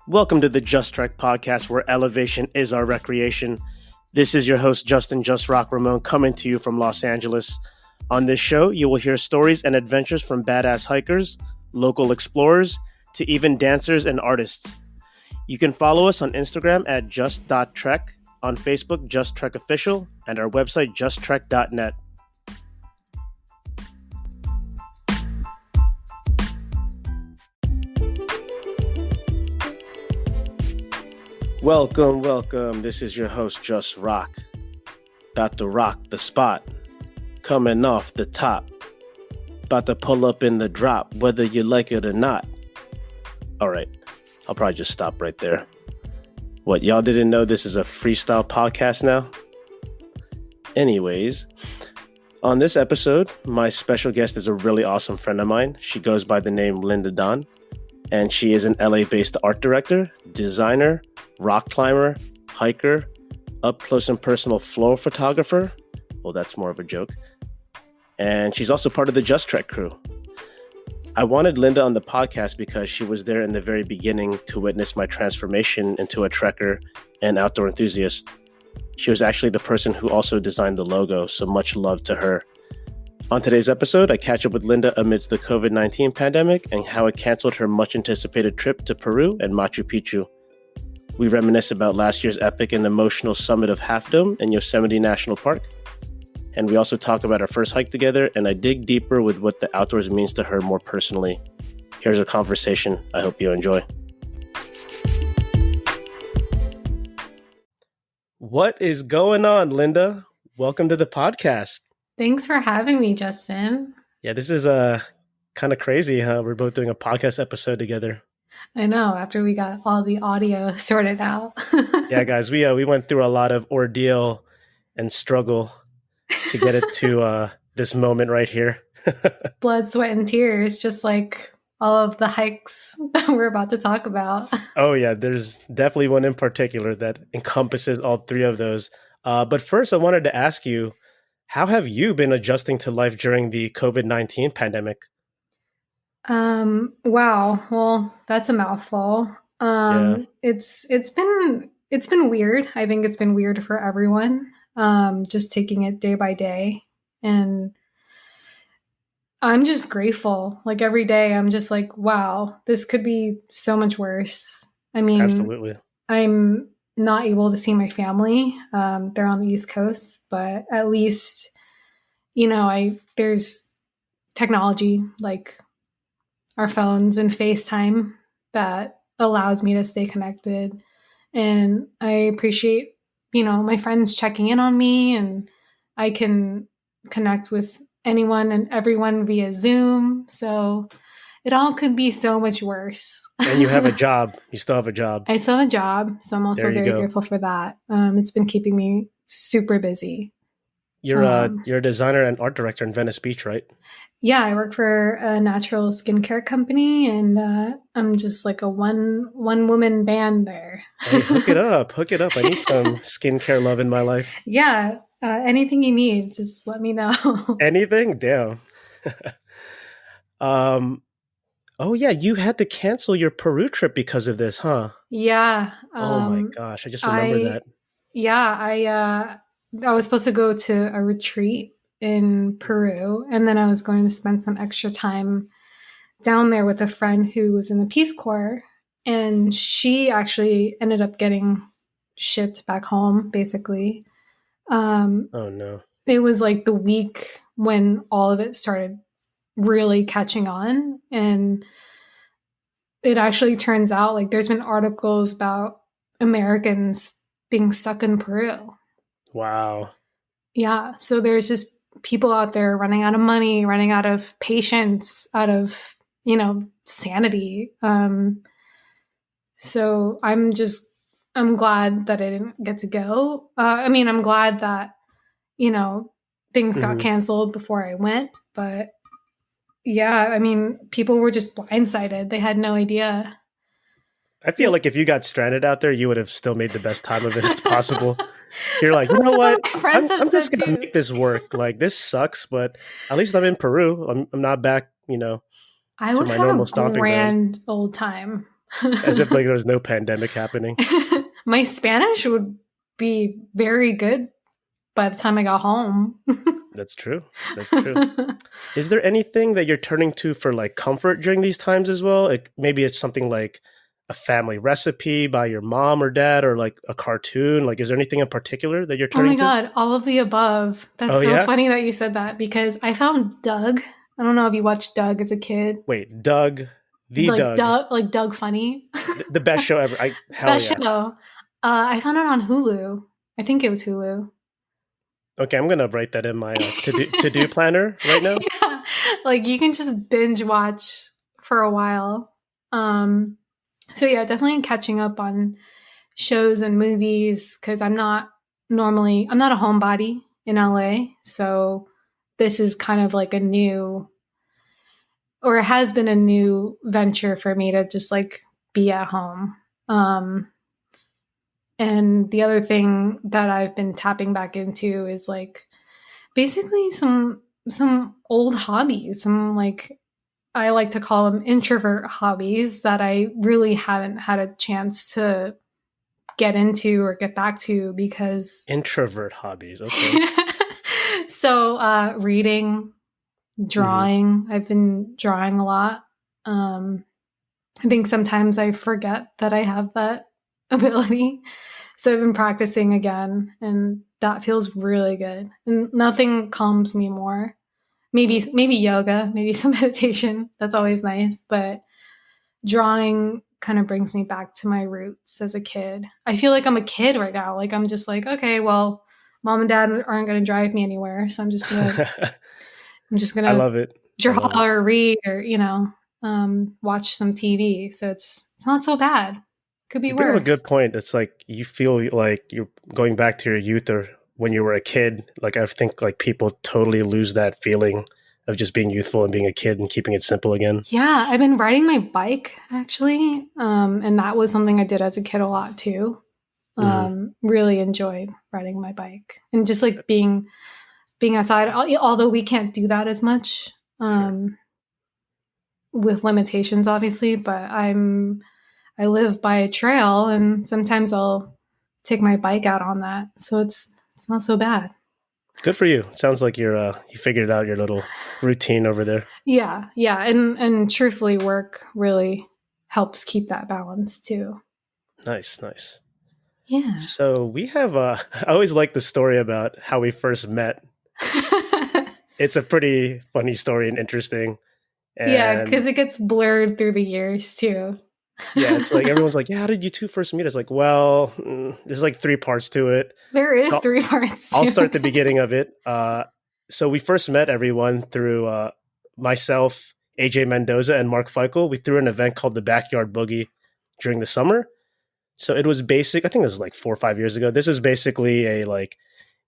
Welcome to the Just Trek podcast, where elevation is our recreation. This is your host, Justin Just Rock Ramon, coming to you from Los Angeles. On this show, you will hear stories and adventures from badass hikers, local explorers, to even dancers and artists. You can follow us on Instagram at just.trek, on Facebook, Just Trek Official, and our website, justtrek.net. Welcome. This is your host, Just Rock. About to rock the spot. Coming off the top. About to pull up in the drop, whether you like it or not. All right, I'll probably just stop right there. What, y'all didn't know this is a freestyle podcast now? Anyways, on this episode, my special guest is a really awesome friend of mine. She goes by the name Linda Danh, and she is an LA-based art director, designer, rock climber, hiker, up close and personal floral photographer. Well, that's more of a joke. And she's also part of the Just Trek crew. I wanted Linda on the podcast because she was there in the very beginning to witness my transformation into a trekker and outdoor enthusiast. She was actually the person who also designed the logo, so much love to her. On today's episode, I catch up with Linda amidst the COVID-19 pandemic and how it canceled her much-anticipated trip to Peru and Machu Picchu. We reminisce about last year's epic and emotional summit of Half Dome in Yosemite National Park. And we also talk about our first hike together, and I dig deeper with what the outdoors means to her more personally. Here's a conversation I hope you enjoy. What is going on, Linda? Welcome to the podcast. Thanks for having me, Justin. Yeah, this is kind of crazy, huh? We're both doing a podcast episode together. I know, after we got all the audio sorted out. Yeah, guys, we went through a lot of ordeal and struggle to get it to this moment right here. Blood, sweat, and tears, just like all of the hikes that we're about to talk about. Oh, yeah, there's definitely one in particular that encompasses all three of those. But first, I wanted to ask you, how have you been adjusting to life during the COVID-19 pandemic? Wow. Well, that's a mouthful. It's been weird. I think it's been weird for everyone. Just taking it day by day. And I'm just grateful. Like every day I'm just like, wow, this could be so much worse. I mean, Absolutely. I'm not able to see my family. They're on the East Coast, but at least, there's technology like our phones and FaceTime that allows me to stay connected. And I appreciate, my friends checking in on me, and I can connect with anyone and everyone via Zoom. So it all could be so much worse. And you have a job. You still have a job. I still have a job. So I'm also very grateful for that. It's been keeping me super busy. You're a designer and art director in Venice Beach, right? Yeah, I work for a natural skincare company, and I'm just like a one woman band there. Hey, hook it up. I need some skincare love in my life. Yeah, anything you need, just let me know. Anything? Damn. Oh yeah, you had to cancel your Peru trip because of this, huh? Yeah. Oh my gosh, I just remember that. Yeah, I was supposed to go to a retreat in Peru, and then I was going to spend some extra time down there with a friend who was in the Peace Corps, and she actually ended up getting shipped back home, basically. Oh no. It was like the week when all of it started really catching on, and it actually turns out like there's been articles about Americans being stuck in Peru. Wow. Yeah. So there's just people out there running out of money, running out of patience, out of, sanity. So I'm glad that I didn't get to go. I'm glad that, things got canceled before I went, but yeah, people were just blindsided. They had no idea. I feel like if you got stranded out there, you would have still made the best time of it as possible. You're like, you know what? I'm just going to make this work. Like, this sucks, but at least I'm in Peru. I'm not back, I to would my have normal a stomping grand ground. old time. As if like there's no pandemic happening. My Spanish would be very good by the time I got home. That's true. That's true. Is there anything that you're turning to for like comfort during these times as well? Like maybe it's something like a family recipe by your mom or dad, or like a cartoon. Like, is there anything in particular that you're Oh my turning to? God, all of the above. Oh That's so yeah. funny that you said that because I found Doug. I don't know if you watched Doug as a kid. Wait, Doug, the Doug, Like Doug Funny. the best show ever. I hell Best yeah. show. I found it on Hulu. I think it was Hulu. Okay, I'm gonna write that in my to do planner right now. Yeah. Like you can just binge watch for a while. So yeah, definitely catching up on shows and movies because I'm not a homebody in LA. So this is kind of like a new, or it has been a new venture for me to just like be at home. And the other thing that I've been tapping back into is like basically some old hobbies, some like I like to call them introvert hobbies that I really haven't had a chance to get into or get back to because Introvert hobbies. Okay. so reading, Hmm. drawing. I've been drawing a lot. I think sometimes I forget that I have that ability. So I've been practicing again, and that feels really good. And nothing calms me more. Maybe yoga, maybe some meditation. That's always nice, but drawing kind of brings me back to my roots as a kid. I feel like I'm a kid right now. Like I'm just like, okay, well, mom and dad aren't going to drive me anywhere, so I'm just I gonna love it. I draw love it. or read or watch some TV. So it's not so bad. Could be You bring up a worse. good point. It's like you feel like you're going back to your youth or when you were a kid. Like I think like people totally lose that feeling of just being youthful and being a kid and keeping it simple again. Yeah, I've been riding my bike actually, and that was something I did as a kid a lot too. Hmm. Really enjoyed riding my bike and just like being outside. Although we can't do that as much Sure. with limitations, obviously. But I live by a trail, and sometimes I'll take my bike out on that, so it's not so bad. Good for you. Sounds like you figured out your little routine over there. Yeah, yeah, and truthfully, work really helps keep that balance too. Nice, nice. Yeah. So we have I always like the story about how we first met. It's a pretty funny story and interesting. Yeah, And because it gets blurred through the years too. yeah, it's like everyone's like, "Yeah, how did you two first meet?" It's like, well, there's like three parts to it. There is So three parts I'll too. start the beginning of it. So we first met everyone through myself, AJ Mendoza, and Mark Feichel. We threw an event called the Backyard Boogie during the summer. So it was basic. I think this was like 4 or 5 years ago. This is basically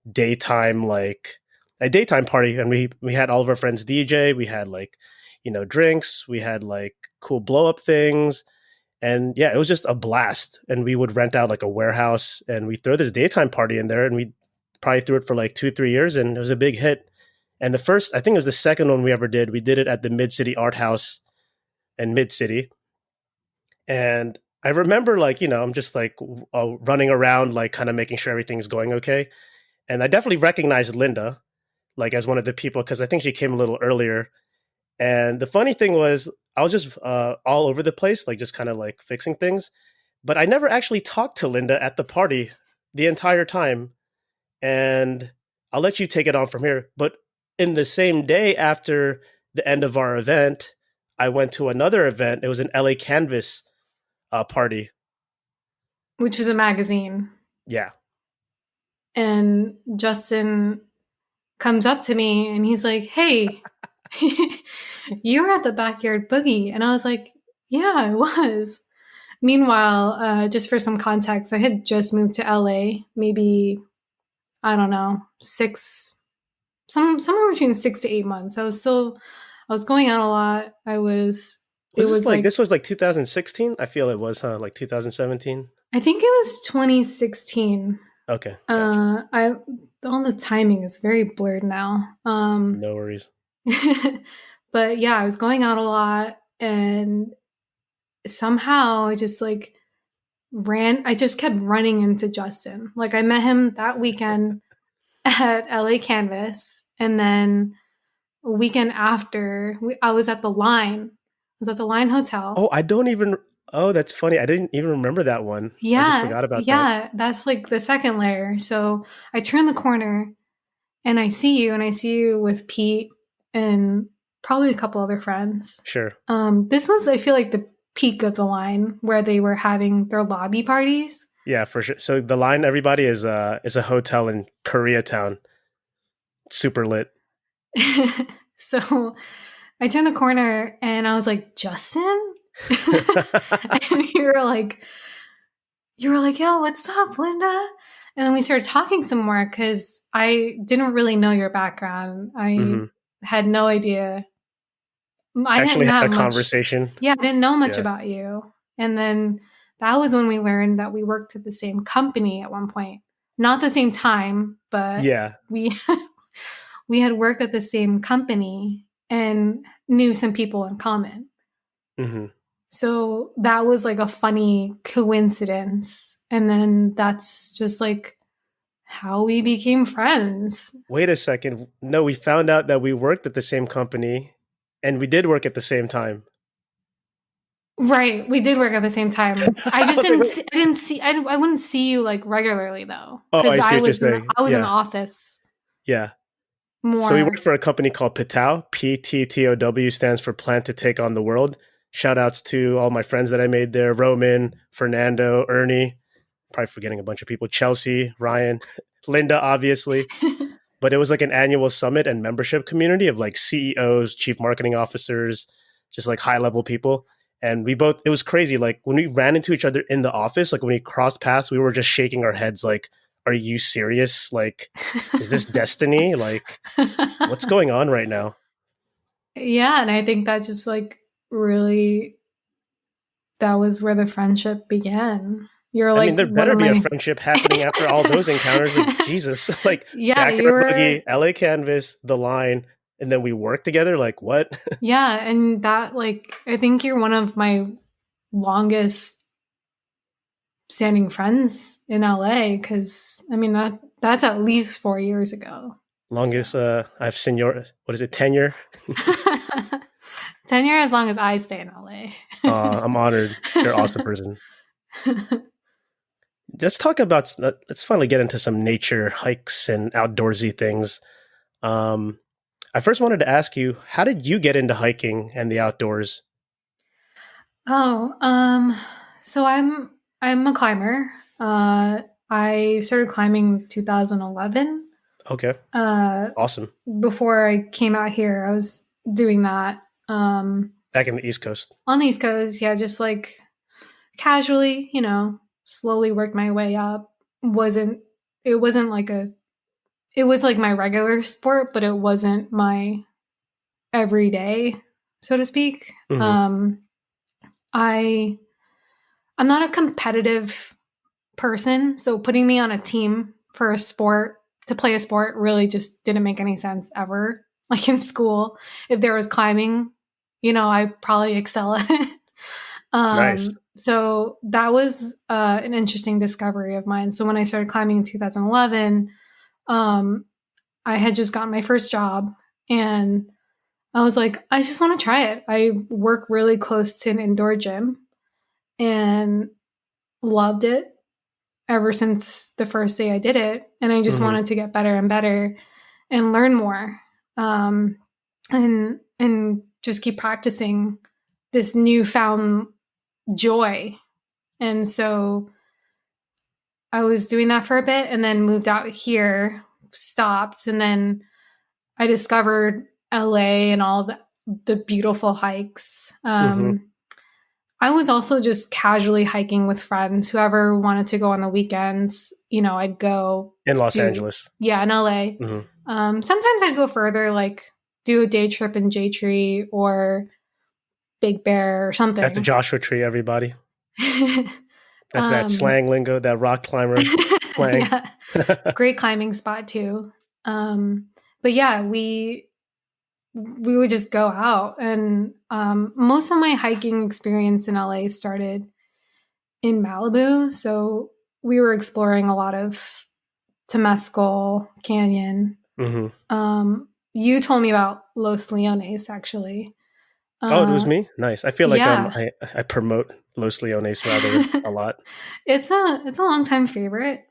daytime like a daytime party, and we had all of our friends DJ. We had like drinks. We had like cool blow up things, and yeah, it was just a blast. And we would rent out like a warehouse, and we throw this daytime party in there, and we probably threw it for like 2 3 years, and it was a big hit. And the first, I think it was the second one we ever did. We did it at the Mid City Art House in Mid City, and I remember like I'm just like running around like kind of making sure everything's going okay. And I definitely recognized Linda like as one of the people because I think she came a little earlier. And the funny thing was, I was just all over the place, like just kind of like fixing things. But I never actually talked to Linda at the party the entire time. And I'll let you take it on from here. But in the same day after the end of our event, I went to another event. It was an LA Canvas party. Which was a magazine. Yeah. And Justin comes up to me and he's like, "Hey, you were at the backyard boogie." And I was like, "Yeah, I was." Meanwhile, just for some context, I had just moved to LA, maybe, I don't know, somewhere between 6 to 8 months. I was going out a lot. It Was this was like like, this was like 2016? I feel it was, huh? Like 2017. I think it was 2016. Okay, gotcha. I All the timing is very blurred now. No worries. But yeah, I was going out a lot, and somehow I just like I just kept running into Justin. Like I met him that weekend at LA Canvas, and then a weekend after, I was at the Line. I was at the Line Hotel. Oh, I don't even. Oh, that's funny. I didn't even remember that one. I just Yeah, forgot about that. yeah, that's like the second layer. So I turn the corner and I see you, and I see you with Pete and probably a couple other friends. Sure. This was, I feel like, the peak of the Line where they were having their lobby parties. Yeah, for sure. So the Line, everybody, is a hotel in Koreatown. Super lit. So I turned the corner and I was like, Justin? And you were like, yo, what's up, Linda? And then we started talking some more because I didn't really know your background. I had no idea. I Actually didn't had have a much. Conversation. Yeah, I didn't know much Yeah. about you. And then that was when we learned that we worked at the same company at one point. Not the same time, but Yeah. we we had worked at the same company and knew some people in common. So that was like a funny coincidence. And then that's just like how we became friends. Wait a second. No, we found out that we worked at the same company, and we did work at the same time. Right, we did work at the same time. I just I wouldn't see you like regularly though, Oh, because I see what you're saying. I was in the Yeah. office Yeah. more. So we worked for a company called PTOW. PTTOW stands for Plan to Take on the World. Shout outs to all my friends that I made there: Roman, Fernando, Ernie. Probably forgetting a bunch of people: Chelsea, Ryan, Linda, obviously. But it was like an annual summit and membership community of like CEOs, chief marketing officers, just like high level people. And it was crazy. Like when we ran into each other in the office, like when we crossed paths, we were just shaking our heads like, are you serious? Like, is this destiny? Like, what's going on right now? Yeah, and I think that just like really, that was where the friendship began. You're I like mean, there one better of be a my friendship happening after all those encounters. Like, Jesus, like yeah, you backyard were boogie, LA Canvas, the Line, and then we work together. Like, what? yeah, and that like I think you're one of my longest standing friends in LA because I mean that's at least 4 years ago. Longest I've what is it, tenure? 10 years as long as I stay in LA. I'm honored. You're an awesome person. Let's finally get into some nature hikes and outdoorsy things. I first wanted to ask you, how did you get into hiking and the outdoors? So I'm a climber. I started climbing in 2011. Okay. Awesome. Before I came out here, I was doing that. Back in the East Coast. On the East Coast, yeah, just like casually, slowly worked my way up. It wasn't like it was like my regular sport, but it wasn't my everyday, so to speak. I'm not a competitive person, so putting me on a team for a sport to play a sport really just didn't make any sense ever. Like in school, if there was climbing, I probably excel at it. Nice. So that was an interesting discovery of mine. So when I started climbing in 2011, I had just gotten my first job and I was like, I just want to try it. I work really close to an indoor gym and loved it ever since the first day I did it. And I just wanted to get better and better and learn more. And just keep practicing this newfound joy. And so I was doing that for a bit and then moved out here, stopped, and then I discovered LA and all the beautiful hikes. I was also just casually hiking with friends. Whoever wanted to go on the weekends, I'd go. In Los Angeles. Yeah, in LA. Sometimes I'd go further, like do a day trip in J Tree or Big Bear or something. That's a Joshua Tree, everybody. That's that slang lingo, that rock climber slang. Yeah. Great climbing spot too. But yeah, we would just go out. And most of my hiking experience in LA started in Malibu. So we were exploring a lot of Temescal Canyon. You told me about Los Leones, actually. Oh, it was me? Nice. I feel like Yeah. I promote Los Leones rather a lot. It's a long time favorite.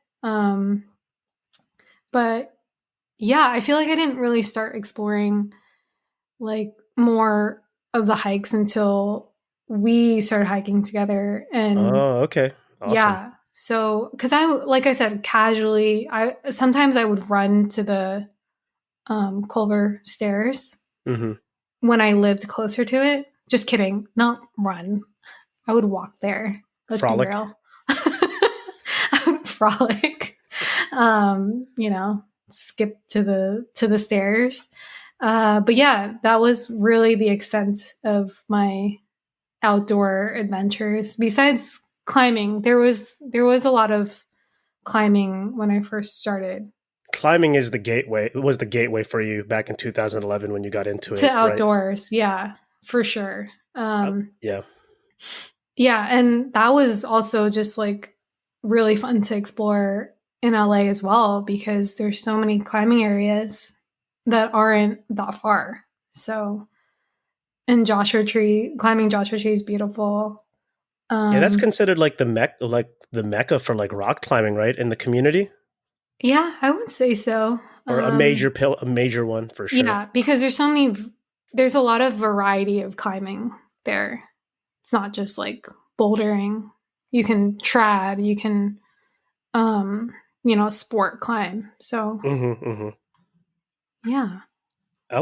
But yeah, I feel like I didn't really start exploring like more of the hikes until we started hiking together. And Oh, okay. Awesome. yeah, so because I, like I said, casually, I sometimes I would run to the Culver Stairs Hmm. when I lived closer to it. Just kidding, not run. I would walk there. Let's be Frolic. real. I would frolic. You know, skip to the stairs. But yeah, that was really the extent of my outdoor adventures. Besides climbing, there was a lot of climbing when I first started. Climbing is the gateway. It was the gateway for you back in 2011 when you got into To it, right? outdoors, yeah, for sure. Yeah. Yeah, and that was also just like really fun to explore in LA as well because there's so many climbing areas that aren't that far. So, and climbing Joshua Tree is beautiful. Yeah, that's Um, considered like the mecca for like rock climbing, right? In the community, yeah, I would say so. or a major one for sure. Yeah, because there's a lot of variety of climbing there. It's not just like bouldering. You can trad, you can sport climb. So, Hmm. Hmm. yeah. I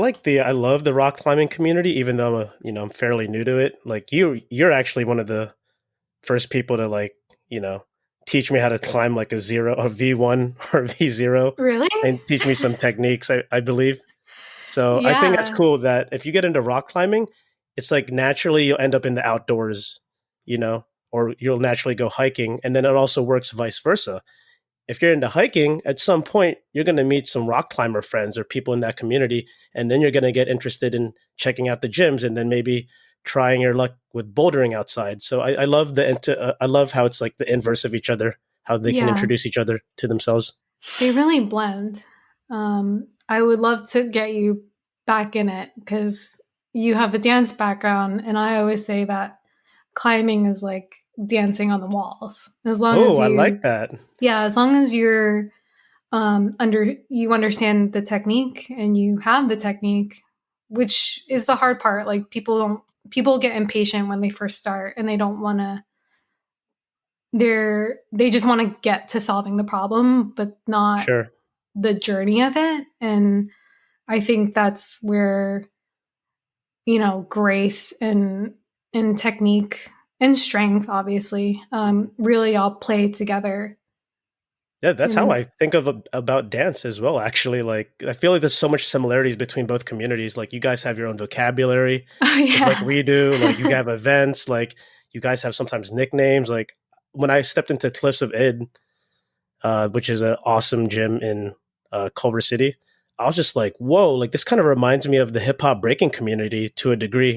love the rock climbing community, even though I'm fairly new to it. Like you're actually one of the first people to like, you know, teach me how to climb like a V1 or V0 Really? and teach me some techniques, I believe. So I think that's Yeah. cool that if you get into rock climbing, it's like naturally you'll end up in the outdoors, or you'll naturally go hiking. And then it also works vice versa. If you're into hiking, at some point you're going to meet some rock climber friends or people in that community, and then you're going to get interested in checking out the gyms, and then maybe trying your luck with bouldering outside. So I love I love how it's like the inverse of each other, how they can Yeah. introduce each other to themselves. They really blend. I would love to get you back in it because you have a dance background, and I always say that climbing is like dancing on the walls. Oh, I like that. As long as you're you understand the technique and you have the technique, which is the hard part. Like people get impatient when they first start, and they don't want to. They just want to get to solving the problem, but not Sure. the journey of it. And I think that's where, grace and technique and strength, obviously, really all play together Yeah, that's in how I this. think about dance as well. Actually, like I feel like there's so much similarities between both communities. Like you guys have your own vocabulary, Oh, just like yeah. we do. Like you have events. Like you guys have sometimes nicknames. Like when I stepped into Cliffs of Id, which is an awesome gym in Culver City, I was just like, whoa! Like this kind of reminds me of the hip hop breaking community to a degree.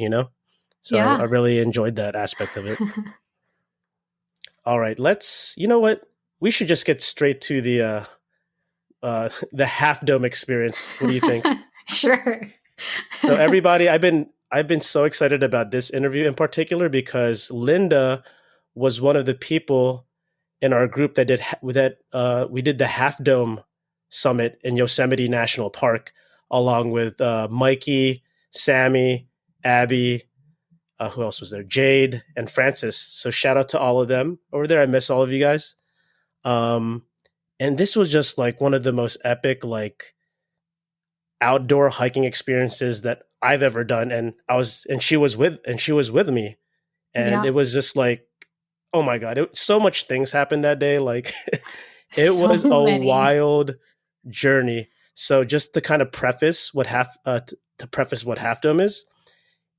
So I Yeah. really enjoyed that aspect of it. All right, you know what? We should just get straight to the Half Dome experience. What do you think? Sure. So everybody, I've been so excited about this interview in particular because Linda was one of the people in our group that we did the Half Dome summit in Yosemite National Park along with Mikey, Sammy, Abbey, who else was there? Jade and Francis. So shout out to all of them over there. I miss all of you guys. Um, and this was just like one of the most epic like outdoor hiking experiences that I've ever done. And she was with me, and Yeah. it was just like, oh my god, so much things happened that day. Like it So was a many. wild journey. So just to kind of preface to preface what Half Dome is,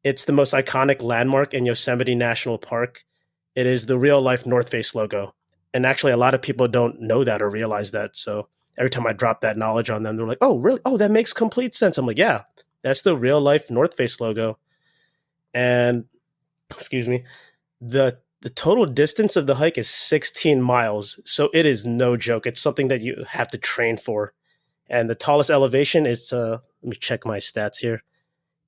it's the most iconic landmark in Yosemite National Park. It is the real life North Face logo. And actually, a lot of people don't know that or realize that. So every time I drop that knowledge on them, they're like, oh, really? Oh, that makes complete sense. I'm like, yeah, That's the real life North Face logo. And excuse me, the total distance of the hike is 16 miles. So it is no joke. It's something that you have to train for. And the tallest elevation is let me check my stats here.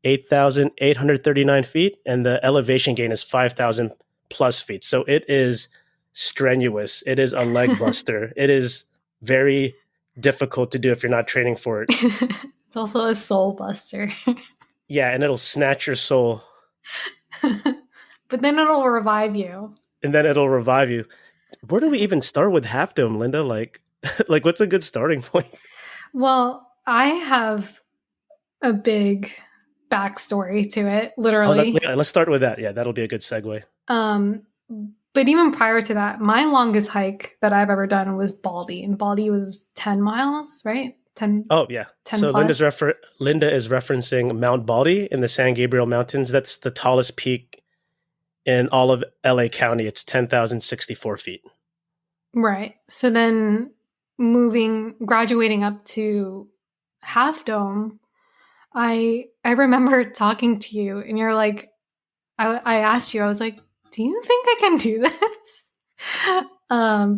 8,839 feet, and the elevation gain is 5,000 plus feet. So it is strenuous. It is a leg buster. It is very difficult to do if you're not training for it. It's also a soul buster. Yeah, and it'll snatch your soul. But then it'll revive you. And then it'll revive you. Where do we even start with Half Dome, Linda? Like what's a good starting point? Well, I have a big backstory to it, literally. Let's start with that. Yeah, that'll be a good segue. But even prior to that, my longest hike that I've ever done was Baldy, and Baldy was 10 miles, right? 10. Oh yeah. 10 so plus. Linda is referencing Mount Baldy in the San Gabriel Mountains. That's the tallest peak in all of LA County. It's 10,064 feet. Right. So then graduating up to Half Dome, I remember talking to you, and you're like, I asked you, I was like, do you think I can do this?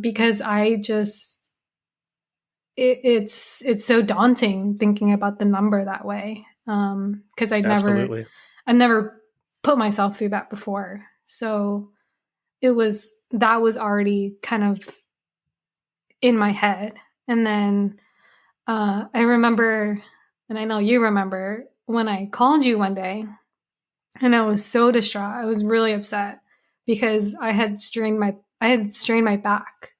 Because I just, it's so daunting thinking about the number that way. Because I've never put myself through that before. So that was already kind of in my head. And then I remember, and I know you remember, when I called you one day, and I was so distraught. I was really upset because I had strained my back.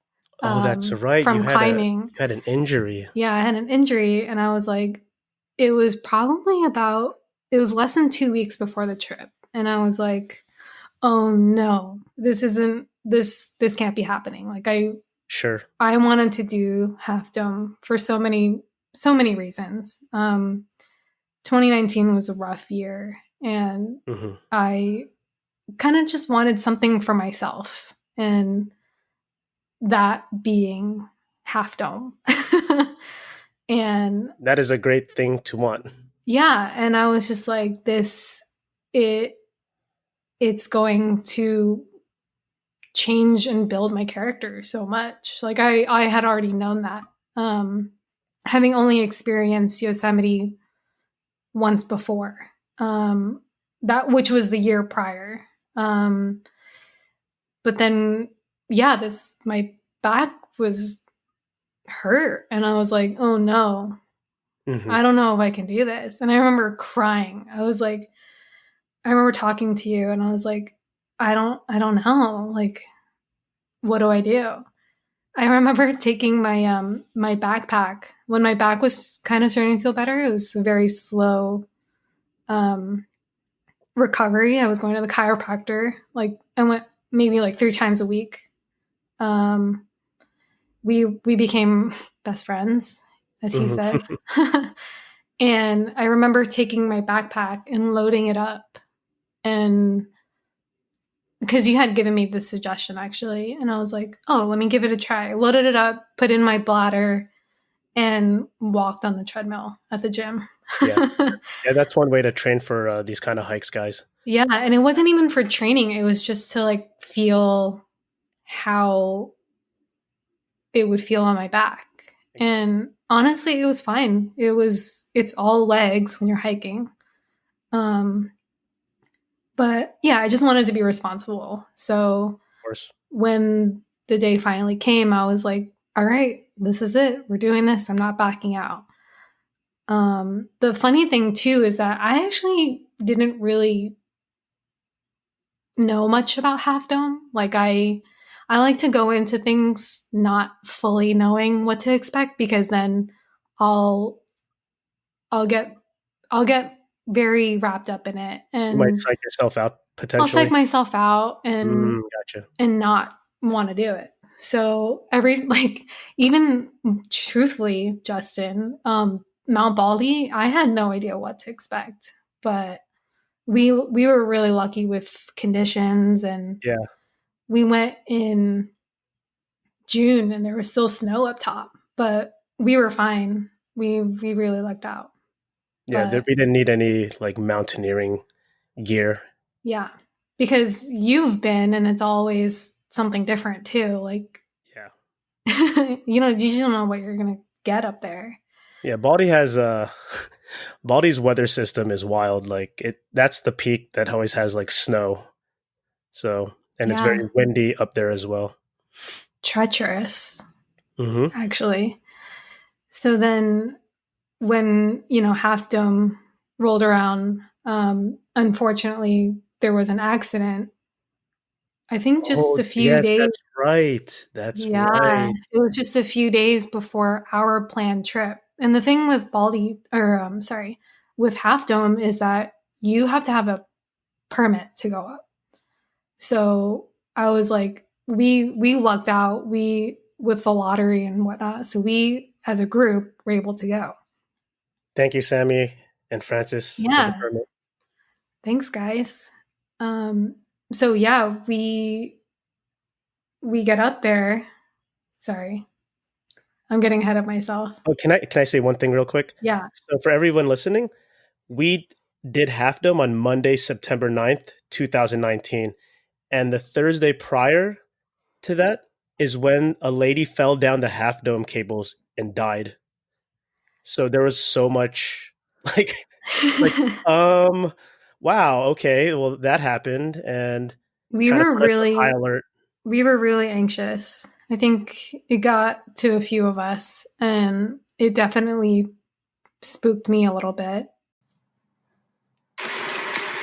Oh, that's right. From climbing. You had an injury. Yeah, I had an injury, and I was like, it was less than 2 weeks before the trip, and I was like, oh no, this can't be happening. Like I wanted to do Half Dome for so many reasons. 2019 was a rough year, and I kind of just wanted something for myself, and that being Half Dome. And that is a great thing to want. Yeah, and I was just like, it's going to change and build my character so much. Like I had already known that. Having only experienced Yosemite once before. Which was the year prior. But then my back was hurt, and I was like, oh no. I don't know if I can do this. And I remember crying. I remember talking to you, and I was like, I don't know. Like, what do I do? I remember taking my my backpack when my back was kind of starting to feel better. It was a very slow recovery. I was going to the chiropractor. Like, I went maybe like 3 times a week. We became best friends, as he said. And I remember taking my backpack and loading it up, and because you had given me this suggestion actually, and I was like, oh, let me give it a try. I loaded it up, put in my bladder, and walked on the treadmill at the gym. Yeah, that's one way to train for these kind of hikes, guys. Yeah, and it wasn't even for training. It was just to like feel how it would feel on my back. And honestly, it was fine. It's all legs when you're hiking. But yeah, I just wanted to be responsible. So of course, when the day finally came, I was like, all right, this is it. We're doing this. I'm not backing out. The funny thing too is that I actually didn't really know much about Half Dome. Like I like to go into things not fully knowing what to expect, because then I'll get very wrapped up in it, and you might psych yourself out potentially. I'll psych myself out and gotcha. and not want to do it. So even truthfully, Justin, Mount Baldy, I had no idea what to expect, but we were really lucky with conditions, and we went in June and there was still snow up top, but we were fine. We really lucked out. Yeah, But we didn't need any like mountaineering gear. yeah, because you've been and it's always something different too. Like, Yeah. you just don't know what you're going to get up there. Yeah, Baldy has Baldy's weather system is wild. Like that's the peak that always has like snow. So, and it's very Yeah, windy up there as well. treacherous, Hmm. actually. So then when, Half Dome rolled around, unfortunately, there was an accident. I think just Oh, a few yes, days. that's right. That's Yeah, right. it was just a few days before our planned trip. And the thing with Baldy, or sorry, with Half Dome is that you have to have a permit to go up. So I was like, we lucked out. We with the lottery and whatnot. So we, as a group, were able to go. Thank you, Sammy and Francis, for the Yeah, permit. thanks, guys. Um, so yeah, we get up there. Sorry, I'm getting ahead of myself. Oh, can I say one thing real quick? Yeah. So for everyone listening, we did Half Dome on Monday, September 9th, 2019. And the Thursday prior to that is when a lady fell down the Half Dome cables and died. So there was so much like like um wow, okay, well that happened and we kind of were put us on high really alert. we were really anxious. I think it got to a few of us, and it definitely spooked me a little bit.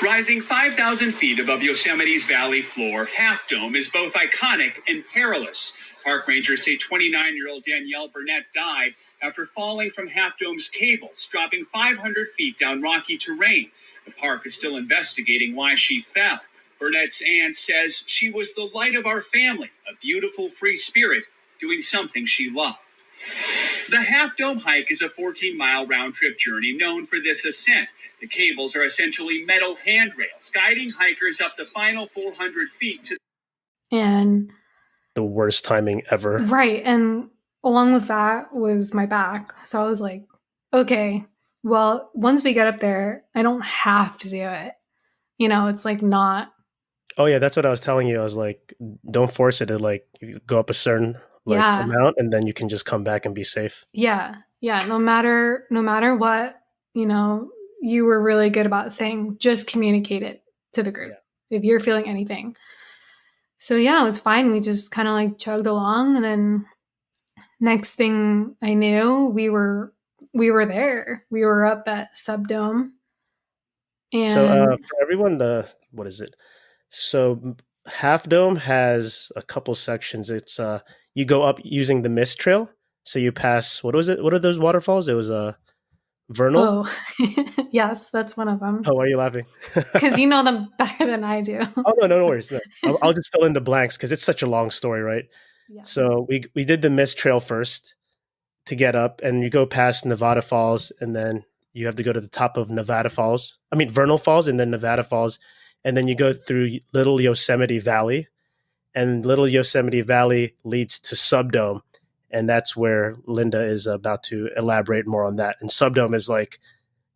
Rising 5,000 feet above Yosemite's valley floor, Half Dome is both iconic and perilous. Park rangers say 29-year-old Danielle Burnett died after falling from Half Dome's cables, dropping 500 feet down rocky terrain. The park is still investigating why she fell. Burnett's aunt says she was the light of our family, a beautiful free spirit doing something she loved. The Half Dome hike is a 14-mile round-trip journey known for this ascent. The cables are essentially metal handrails, guiding hikers up the final 400 feet to. And The worst timing ever. right, and along with that was my back. So I was like, okay, well, once we get up there, I don't have to do it. It's like not. Oh yeah, that's what I was telling you. I was like, don't force it to like you go up a certain like Yeah, amount and then you can just come back and be safe. yeah, yeah. No matter what, you were really good about saying just communicate it to the group Yeah. if you're feeling anything. So yeah, it was fine. We just kind of like chugged along, and then next thing I knew, we were there. We were up at Subdome, So and for everyone, the what is it? So Half Dome has a couple sections. It's you go up using the mist trail. So you pass what was it? What are those waterfalls? It was Vernal. oh, yes, that's one of them Oh, why are you laughing? because you know them better than I do. Oh no, no worries. No. I'll just fill in the blanks because it's such a long story, right? Yeah. So we did the mist trail first to get up, and you go past Nevada Falls, and then you have to go to the top of Nevada Falls. I mean Vernal Falls, and then Nevada Falls, and then you go through Little Yosemite Valley, and Little Yosemite Valley leads to Subdome, and that's where Linda is about to elaborate more on that. And Subdome is like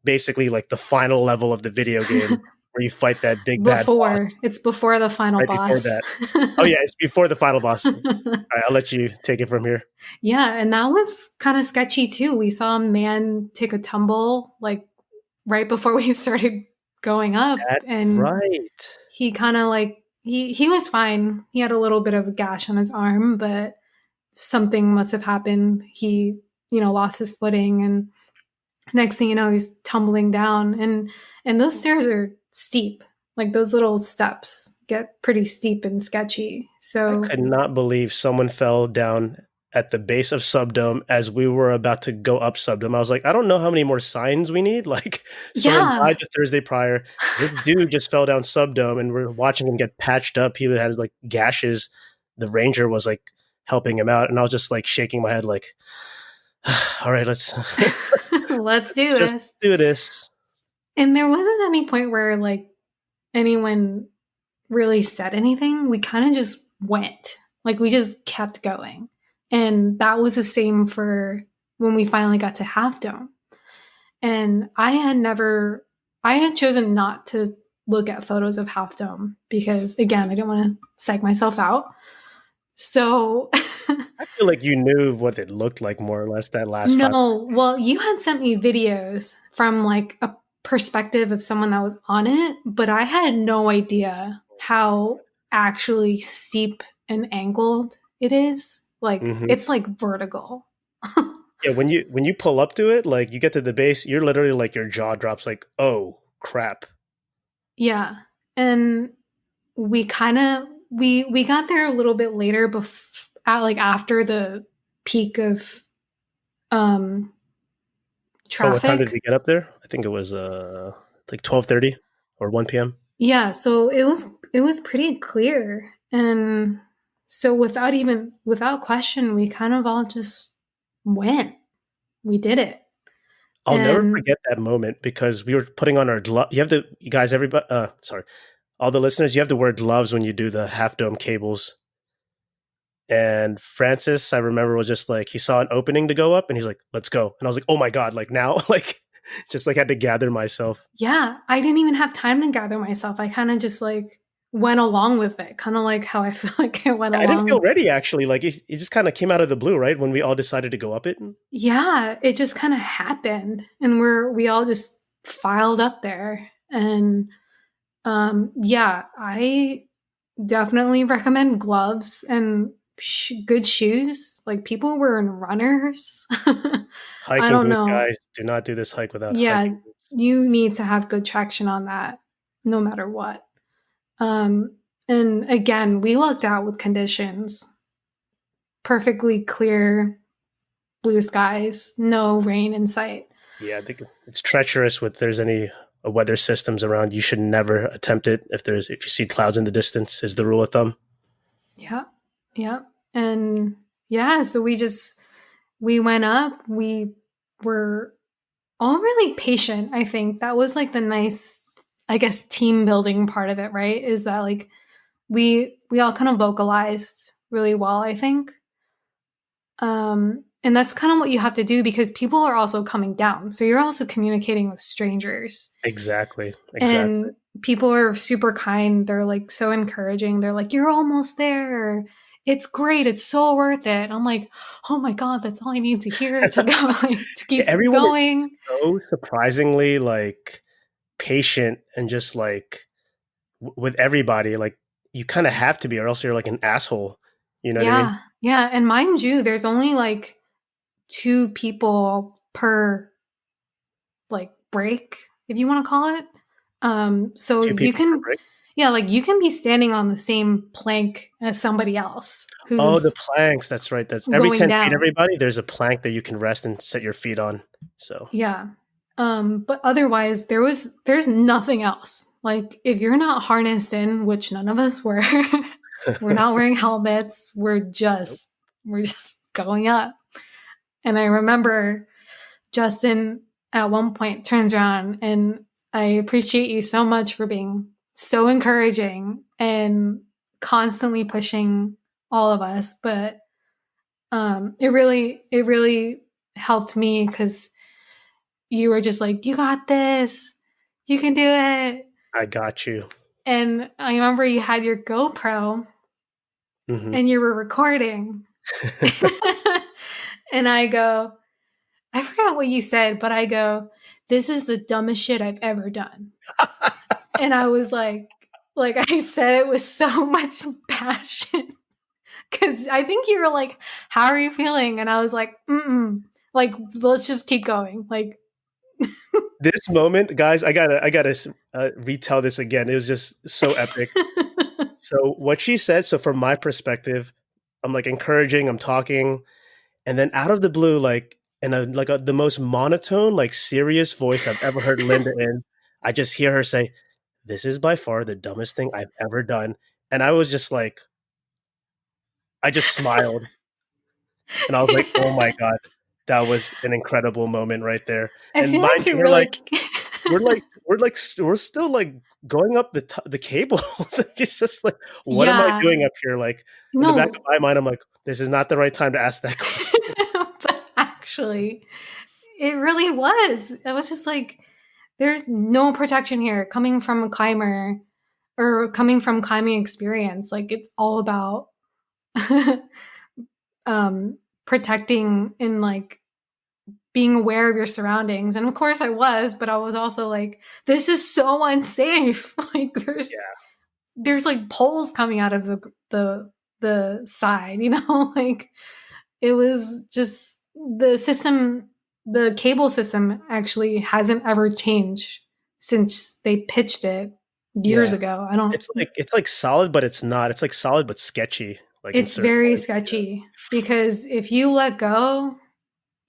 basically like the final level of the video game where you fight that big bad boss It's before the final right before boss. that. Oh yeah, it's before the final boss. All right, I'll let you take it from here. Yeah, and that was kind of sketchy too. We saw a man take a tumble like right before we started going up, That's and right. he kind of like he was fine. He had a little bit of a gash on his arm, but something must have happened. He, lost his footing, and next thing you know, he's tumbling down, and those stairs are steep. Like those little steps get pretty steep and sketchy. I So could not believe someone fell down at the base of Subdome as we were about to go up Subdome. I was like, I don't know how many more signs we need. Like, someone yeah, died the Thursday prior. This dude just fell down Subdome, and we're watching him get patched up. He had like gashes. The ranger was like helping him out, and I was just like shaking my head, like, all right, let's let's do just this. do this. And there wasn't any point where like anyone really said anything. We kind of just went. Like we just kept going. And that was the same for when we finally got to Half Dome. And I had chosen not to look at photos of Half Dome because, again, I didn't want to psych myself out. So I feel like you knew what it looked like more or less that last no, well, you had sent me videos from like a perspective of someone that was on it, but I had no idea how actually steep and angled it is. Like it's like vertical. Yeah, when you pull up to it, like you get to the base, you're literally like your jaw drops like, oh crap. Yeah. And we kind of we got there a little bit later like after the peak of traffic. What time did we get up there? I think it was like 12:30 or 1 p.m. Yeah, so it was pretty clear. And so without question, we kind of all just went. We did it. I'll never forget that moment because we were putting on our glove. You guys, everybody, sorry, all the listeners, you have to wear gloves when you do the Half Dome cables. And Francis, I remember, was just like, he saw an opening to go up and he's like, let's go. And I was like, oh my God, like now, like just like had to gather myself. Yeah, I didn't even have time to gather myself. I kind of just like went along with it, kind of like how I feel like I went along. I didn't feel ready, actually. Like it just kind of came out of the blue, right? When we all decided to go up it. Yeah, it just kind of happened. And we all just filed up there. And yeah, I definitely recommend gloves and good shoes. Like people were in runners. Hiking I don't boots, know. guys. Do not do this hike without hiking boots. You need to have good traction on that no matter what. And again, we lucked out with conditions. Perfectly clear blue skies, no rain in sight. Yeah, I think it's treacherous if there's any weather systems around. You should never attempt it if you see clouds in the distance, is the rule of thumb. Yeah. Yeah. And yeah, so we went up. We were all really patient, I think. That was like the nice, I guess, team building part of it, right? Is that like we all kind of vocalized really well, I think. And that's kind of what you have to do because people are also coming down. So you're also communicating with strangers. Exactly. And people are super kind. They're like so encouraging. They're like, you're almost there. It's great. It's so worth it. I'm like, oh my God, that's all I need to hear to go, like, to keep everyone going. Is so surprisingly like patient and just like with everybody. Like you kind of have to be, or else you're like an asshole. You know what I mean? Yeah. And mind you, there's only like 2 people per like break, if you want to call it. So you can, like you can be standing on the same plank as somebody else. The planks. That's right. That's every 10 feet, everybody, there's a plank that you can rest and set your feet on. So yeah. But otherwise there's nothing else. Like if you're not harnessed in, which none of us were, we're not wearing helmets. We're just going up. And I remember Justin at one point turns around, and I appreciate you so much for being so encouraging and constantly pushing all of us. But it really helped me because you were just like, you got this. You can do it. I got you. And I remember you had your GoPro and you were recording. And I go, I forgot what you said, but I go, this is the dumbest shit I've ever done. And I was like I said it with so much passion. Because I think you were like, how are you feeling? And I was like, like, let's just keep going. Like, this moment, guys, I gotta retell this again. It was just so epic. So what she said, so from my perspective, I'm like encouraging, I'm talking, and then out of the blue, like in the most monotone, like serious voice I've ever heard Linda in, I just hear her say, "This is by far the dumbest thing I've ever done." And I was just like, I just smiled. And I was like, oh my God, that was an incredible moment right there. I feel like you're really... we're still like going up the cables. It's just like, what am I doing up here? Like in the back of my mind, I'm like, this is not the right time to ask that question. But actually, It really was. It was just like, there's no protection here coming from a climber or coming from climbing experience. Like, it's all about protecting and like being aware of your surroundings. And of course I was, but I was also like, this is so unsafe. Like there's like poles coming out of the side, you know, like it was just the cable system actually hasn't ever changed since they pitched it years ago. It's like solid, but it's not. It's like solid but sketchy. Like it's very sketchy because if you let go,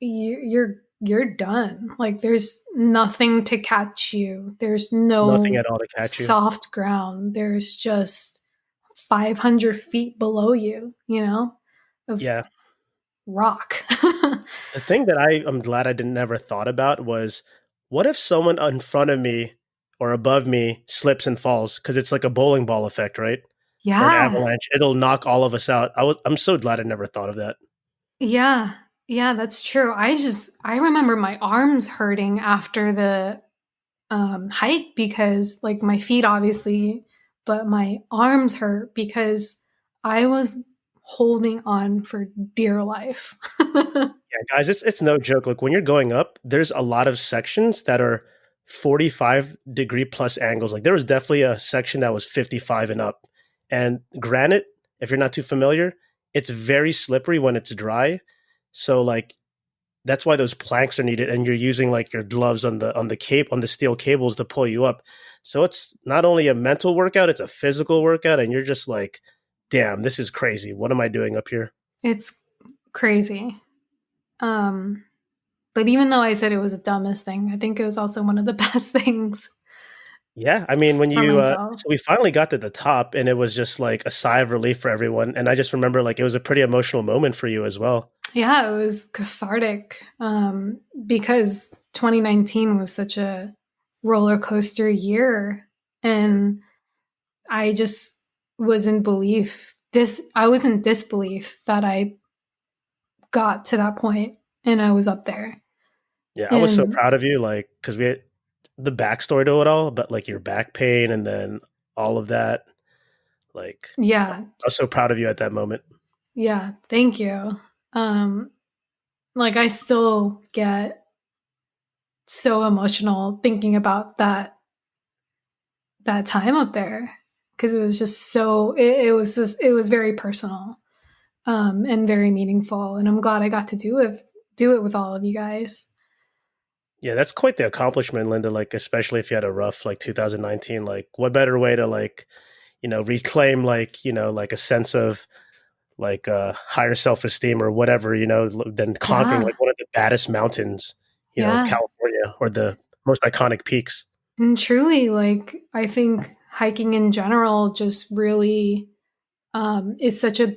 you're done. Like there's nothing to catch you. There's nothing at all to catch you. Soft ground. There's just 500 feet below you, you know, of rock. The thing that I'm glad I never thought about was, what if someone in front of me or above me slips and falls? Because it's like a bowling ball effect, right? Yeah. Or an avalanche. It'll knock all of us out. I'm so glad I never thought of that. Yeah. Yeah, that's true. I remember my arms hurting after the hike because like my feet obviously, but my arms hurt because I was holding on for dear life. Yeah, guys, it's no joke. Like when you're going up, there's a lot of sections that are 45-degree plus angles. Like there was definitely a section that was 55 and up. And granite, if you're not too familiar, it's very slippery when it's dry. So like that's why those planks are needed, and you're using like your gloves on the steel cables to pull you up. So it's not only a mental workout, it's a physical workout, and you're just like, damn, this is crazy. What am I doing up here? It's crazy. But even though I said it was the dumbest thing, I think it was also one of the best things. Yeah, I mean, when so we finally got to the top, and it was just like a sigh of relief for everyone. And I just remember like it was a pretty emotional moment for you as well. Yeah, it was cathartic because 2019 was such a roller coaster year, and I just was in belief. I was in disbelief that I got to that point and I was up there. Yeah, I was so proud of you, like, because we had the backstory to it all, but like your back pain and then all of that. Like, yeah, I was so proud of you at that moment. Yeah, thank you. Like I still get so emotional thinking about that time up there because it was just so it was very personal and very meaningful, and I'm glad I got to do it with all of you guys. Yeah, that's quite the accomplishment, Linda, like especially if you had a rough like 2019. Like what better way to like, you know, reclaim like, you know, like a sense of like higher self-esteem or whatever, you know, than conquering like one of the baddest mountains, you know, California, or the most iconic peaks. And truly, like I think hiking in general just really is such a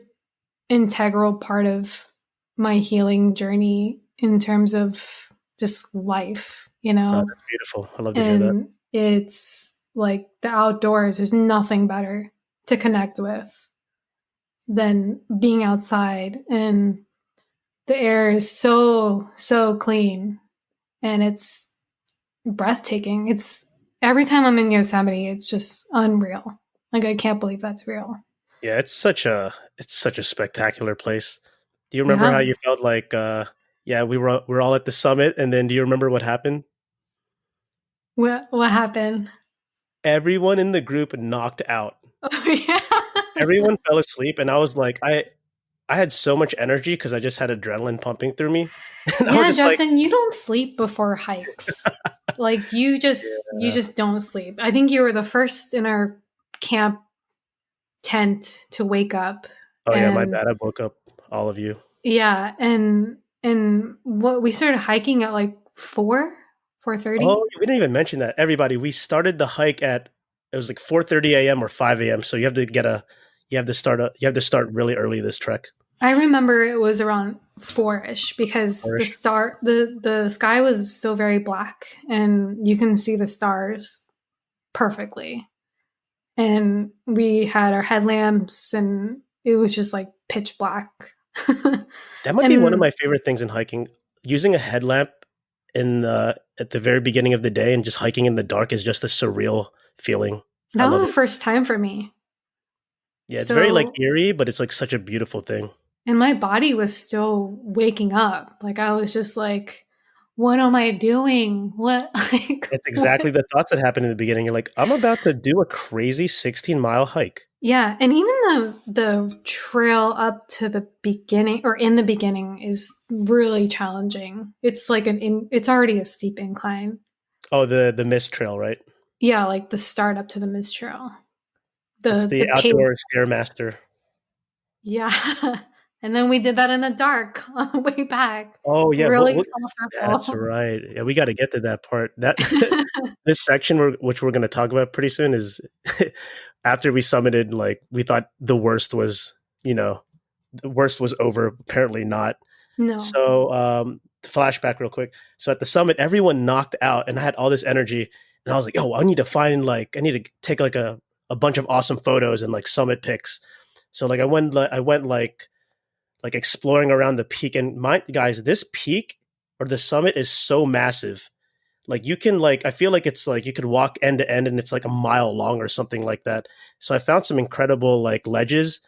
integral part of my healing journey in terms of just life, you know. Oh, that's beautiful. I love to hear that. It's like the outdoors, there's nothing better to connect with than being outside, and the air is so clean and it's breathtaking. It's every time I'm in Yosemite, it's just unreal. Like I can't believe that's real. Yeah, it's such a spectacular place. Do you remember how you felt like we were all at the summit, and then do you remember what happened? What happened? Everyone in the group knocked out. Oh, yeah. Everyone fell asleep, and I was like, I had so much energy because I just had adrenaline pumping through me. Yeah, Justin, like, you don't sleep before hikes. Like you just don't sleep. I think you were the first in our camp tent to wake up. Oh yeah, my bad. I woke up all of you. Yeah, and what we started hiking at like 4:30. Oh, we didn't even mention that. Everybody, we started the hike at it was like 4:30 a.m. or 5 a.m. So you have to start really early this trek. I remember it was around 4-ish because the sky was still very black and you can see the stars perfectly. And we had our headlamps and it was just like pitch black. That might be one of my favorite things in hiking. Using a headlamp in the at the very beginning of the day, and just hiking in the dark is just a surreal feeling. I That was love the it. first time for me. Yeah, it's very like So, eerie, but it's like such a beautiful thing. and my body was still waking up. Like I was just like, what am I doing? What like It's what? exactly the thoughts that happen in the beginning. You're like, I'm about to do a crazy 16-mile hike. Yeah, and even the trail up to the beginning or in the beginning is really challenging. It's like it's already a steep incline. Oh, the mist trail, right? Yeah, like the start up to the mist trail. It's The the pace. outdoor stairmaster. Yeah. And then we did that in the dark on the way back. Oh yeah, Really full that's circle. right. Yeah, we got to get to that part. That this section, which we're going to talk about pretty soon, is after we summited. Like we thought the worst was, the worst was over. Apparently not. No. So, flashback real quick. So at the summit, everyone knocked out, and I had all this energy, and I was like, "Yo, I need to I need to take like a bunch of awesome photos and like summit pics." So like I went like exploring around the peak, and my guys, this peak or the summit is so massive. Like you can like I feel like it's like you could walk end to end, and it's like a mile long or something like that. So I found some incredible like ledges,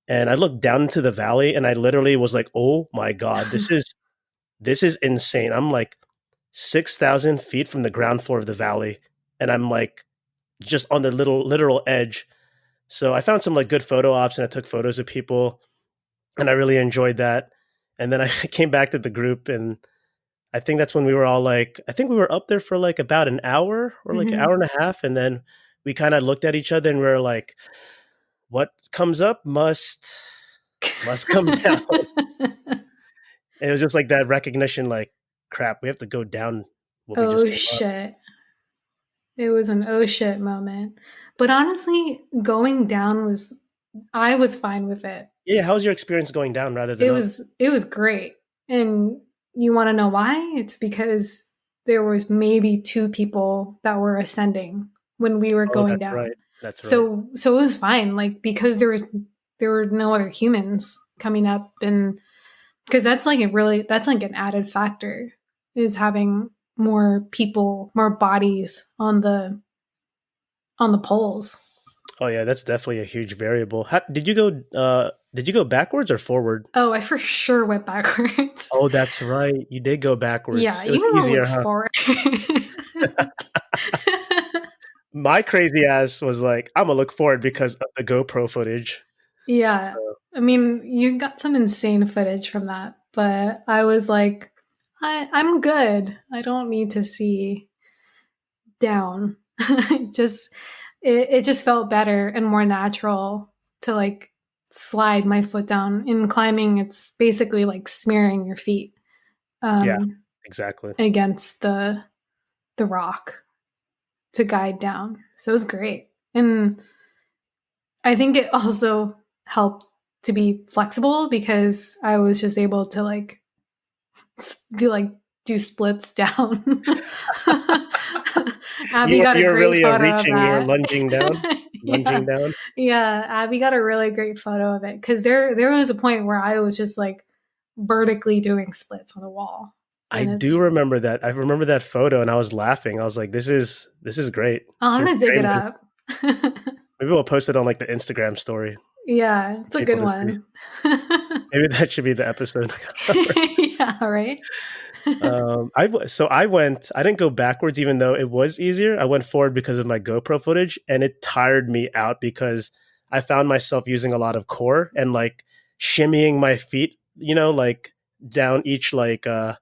and I looked down into the valley, and I literally was like, "Oh my god, this is insane." I'm like 6,000 feet from the ground floor of the valley, and I'm like just on the little literal edge. So I found some like good photo ops, and I took photos of people, and I really enjoyed that. And then I came back to the group, and I think that's when we were all like, I think we were up there for like about an hour or like an Mhm. hour and a half, and then we kind of looked at each other, and we were like, "What comes up must come down." And it was just like that recognition, like, crap, we have to go down what we just Oh came up. shit. It was an oh shit moment. But honestly, going down was I was fine with it. Yeah, how was your experience going down rather than up? It was great. And you want to know why? It's because there was maybe two people that were ascending when we were Oh, going that's right. down. That's right. So it was fine like because there were no other humans coming up and because that's like an added factor is having more people, more bodies on the poles. Oh yeah, that's definitely a huge variable. Did you go backwards or forward? Oh, I for sure went backwards. Oh, that's right. You did go backwards. Yeah, It was you don't want to easier, look huh? forward. My crazy ass was like, I'm gonna look forward because of the GoPro footage. Yeah. So, I mean, you got some insane footage from that, but I was like, I'm good. I don't need to see down. Just it just felt better and more natural to like slide my foot down. In climbing, it's basically like smearing your feet yeah, um, exactly. against the rock to guide down. So it was great. And I think it also helped to be flexible because I was just able to do splits down. Abby got a You're great really photo of reaching. You were that. lunging down, Yeah. lunging down. Yeah, Abby got a really great photo of it cuz there was a point where I was just like vertically doing splits on the wall. I And do it's remember that. I remember that photo, and I was laughing. I was like, "This is great. I'll have You're to dig it famous." up. Maybe we'll post it on like the Instagram story Yeah, it's for a people good to see. one. Maybe that should be the episode cover. Yeah, right? So I went. I didn't go backwards, even though it was easier. I went forward because of my GoPro footage, and it tired me out because I found myself using a lot of core and like shimmying my feet. Like down each down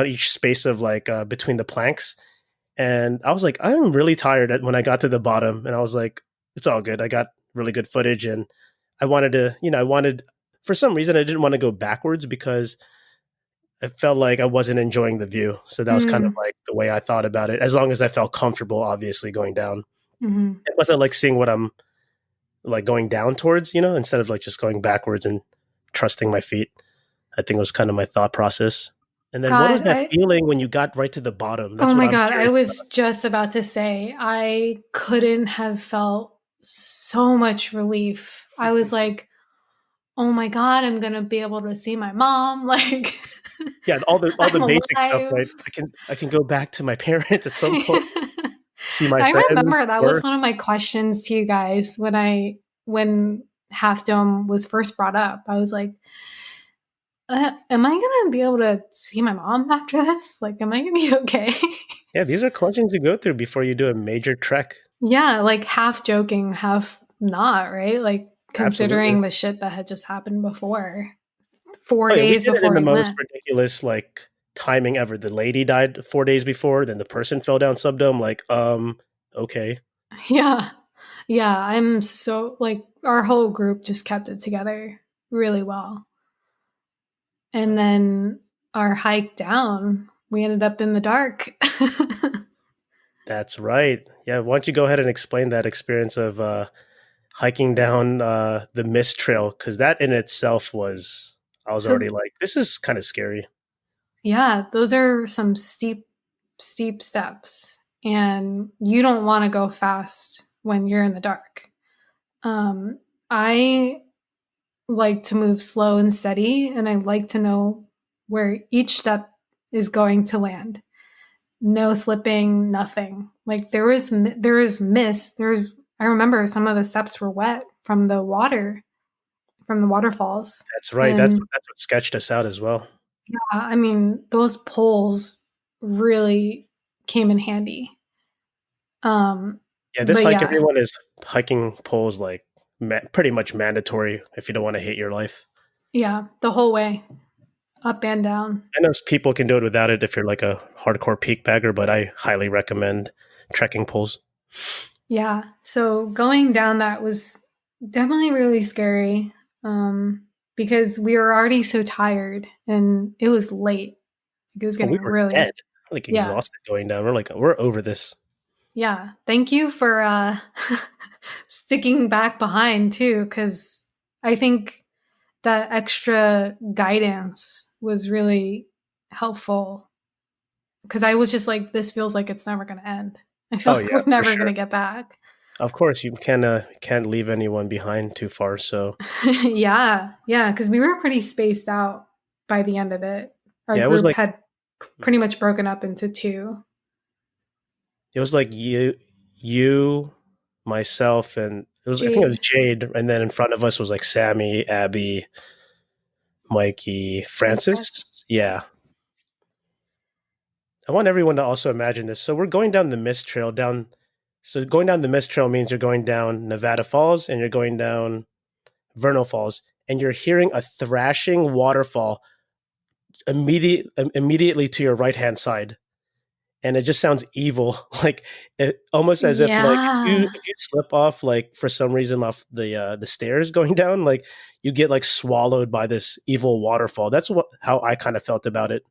each space of between the planks. And I was like, I'm really tired when I got to the bottom, and I was like, it's all good. I got really good footage, and I wanted to, I wanted for some reason I didn't want to go backwards because I felt like I wasn't enjoying the view. So that was kind of Mm, like the way I thought about it. As long as I felt comfortable, obviously going down. mhm. It wasn't like seeing what I'm like going down towards, instead of like just going backwards and trusting my feet. I think it was kind of my thought process. And then what was God, that I feeling when you got right to the bottom? oh That's what my I'm god, I curious was about. just about to say I couldn't have felt so much relief. I was like, oh my God, I'm going to be able to see my mom. Like, Yeah, all the I'm basic stuff, alive. right? I can go back to my parents at some point, see my I friends, remember that was work. one of my questions to you guys when Half Dome was first brought up. I was like, am I going to be able to see my mom after this? Like, am I going to be okay? Yeah, these are questions you go through before you do a major trek. Yeah, like half joking, half not, right? Like Absolutely. considering the shit that had just happened before, four Oh yeah, we days did it in before the we most went. ridiculous like timing ever. The lady died 4 days before, then the person fell down subdome. Like, okay. Yeah. Yeah. I'm so like our whole group just kept it together really well. And then our hike down, we ended up in the dark. That's right. Yeah, why don't you go ahead and explain that experience of hiking down the mist trail? Because that in itself was, I was already So like, this is kind of scary. yeah, those are some steep steps. And you don't want to go fast when you're in the dark. I like to move slow and steady, and I like to know where each step is going to land. No slipping, nothing. Like there was mist. I remember some of the steps were wet from the water, from the waterfalls. That's right. And That's what sketched us out as well. yeah, I mean, those poles really came in handy. Um, Yeah, this but hike, yeah, everyone is hiking poles like pretty much mandatory if you don't want to hate your life. yeah, the whole way, up and down. I know people can do it without it if you're like a hardcore peak bagger, but I highly recommend trekking poles. Yeah. So going down that was definitely really scary because we were already so tired and it was late. It was Oh, we getting were dead, really, like yeah. exhausted going down. We're like, we're over this. Yeah. Thank you for sticking back behind too, because I think that extra guidance was really helpful because I was just like, this feels like it's never going to end. I feel Oh like yeah, we're for never going sure. to get back. Of course, you can't leave anyone behind too far. So Yeah, yeah, because we were pretty spaced out by the end of it. Our yeah, it was group like had pretty much broken up into two. you, myself, and I think it was Jade. Jade, and then in front of us was like Sammy, Abbey, Mikey, And Chris. Francis. Yeah, I want everyone to also imagine this. So we're going down the mist trail down. So going down the mist trail means you're going down Nevada Falls and you're going down Vernal Falls, and you're hearing a thrashing waterfall immediately to your right hand side, and it just sounds evil, like almost as if like Yeah. if you slip off like for some reason off the stairs going down, like you get like swallowed by this evil waterfall. That's how I kind of felt about it.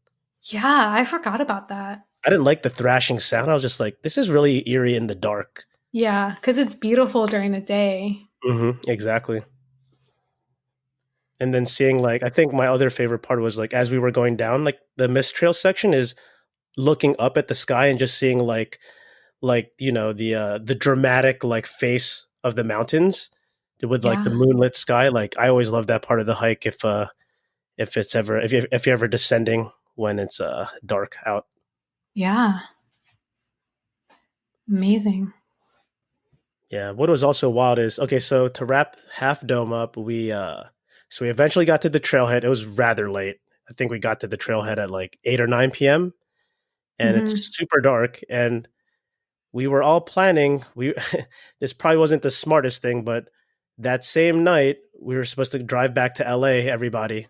Yeah, I forgot about that. I didn't like the thrashing sound. I was just like, this is really eerie in the dark. Yeah, because it's beautiful during the day. Exactly. And then seeing like, I think my other favorite part was like as we were going down, like the mist trail section is looking up at the sky and just seeing like the dramatic like face of the mountains with like the Yeah. moonlit sky. Like I always love that part of the hike if it's ever if you're ever descending when it's dark out. Yeah. Amazing. Yeah, what was also wild is okay, so to wrap Half Dome up, we eventually got to the trailhead. It was rather late. I think we got to the trailhead at like 8 or 9 p.m. and Hmm. it's super dark, and we were all planning. We this probably wasn't the smartest thing, but that same night we were supposed to drive back to LA, everybody,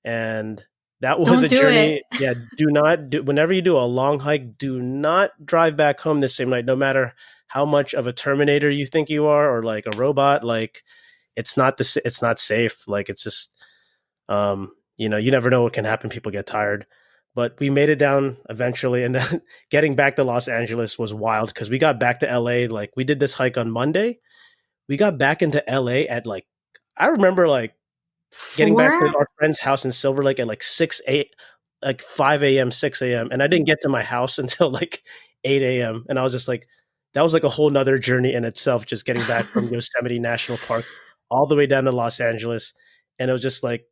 and that was Don't a do it. journey. Yeah, do not do whenever you do a long hike, do not drive back home the same night, no matter how much of a Terminator you think you are or like a robot. Like it's not safe. Like it's just you never know what can happen. People get tired. But we made it down eventually, and then getting back to Los Angeles was wild because we got back to LA. Like we did this hike on Monday. We got back into LA at like I remember like getting back to 4? our friend's house in Silver Lake at like 6 8 like 5 a.m 6 a.m, and I didn't get to my house until like 8 a.m, and I was just like that was like a whole nother journey in itself, just getting back from Yosemite National Park all the way down to Los Angeles. and it was just like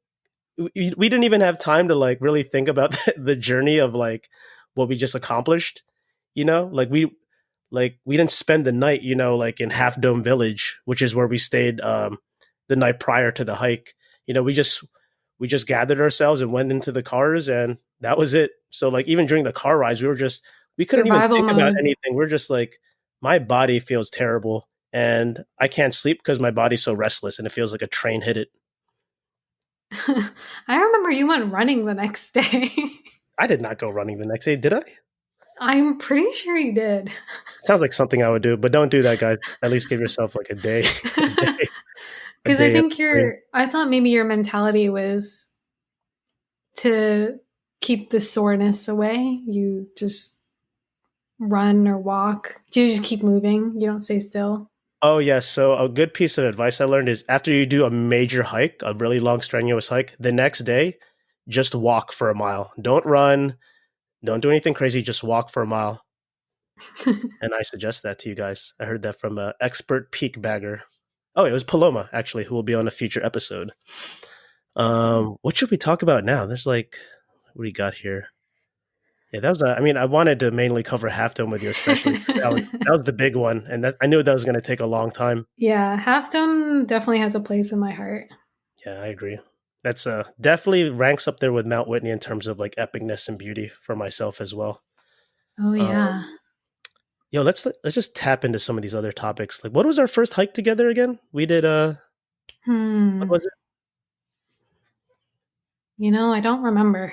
we didn't even have time to like really think about the journey of like what we just accomplished. We didn't spend the night, like in Half Dome Village, which is where we stayed the night prior to the hike. We just gathered ourselves and went into the cars, and that was it. So like even during the car rides, we couldn't even Survival think about mode. anything. We're just like, my body feels terrible, and I can't sleep because my body's so restless, and it feels like a train hit it. I remember you went running the next day. I did not go running the next day, did I? I'm pretty sure you did. Sounds like something I would do, but don't do that, guys. At least give yourself like a day, a Because I day of think free. I thought maybe your mentality was to keep the soreness away. You just run or walk. You just keep moving. You don't stay still. Oh, yes. So a good piece of advice I learned is after you do a major hike, a really long, strenuous hike, the next day, just walk for a mile. Don't run. Don't do anything crazy. Just walk for a mile. And I suggest that to you guys. I heard that from an expert peak bagger. Oh, it was Paloma, actually, who will be on a future episode. What should we talk about now? There's like, what do you got here? Yeah, I wanted to mainly cover Half Dome with you, especially. That was the big one. And I knew that was going to take a long time. Yeah, Half Dome definitely has a place in my heart. Yeah, I agree. That's definitely ranks up there with Mount Whitney in terms of like epicness and beauty for myself as well. Oh yeah. Yo, let's just tap into some of these other topics. Like, what was our first hike together again? We did what was it? I don't remember.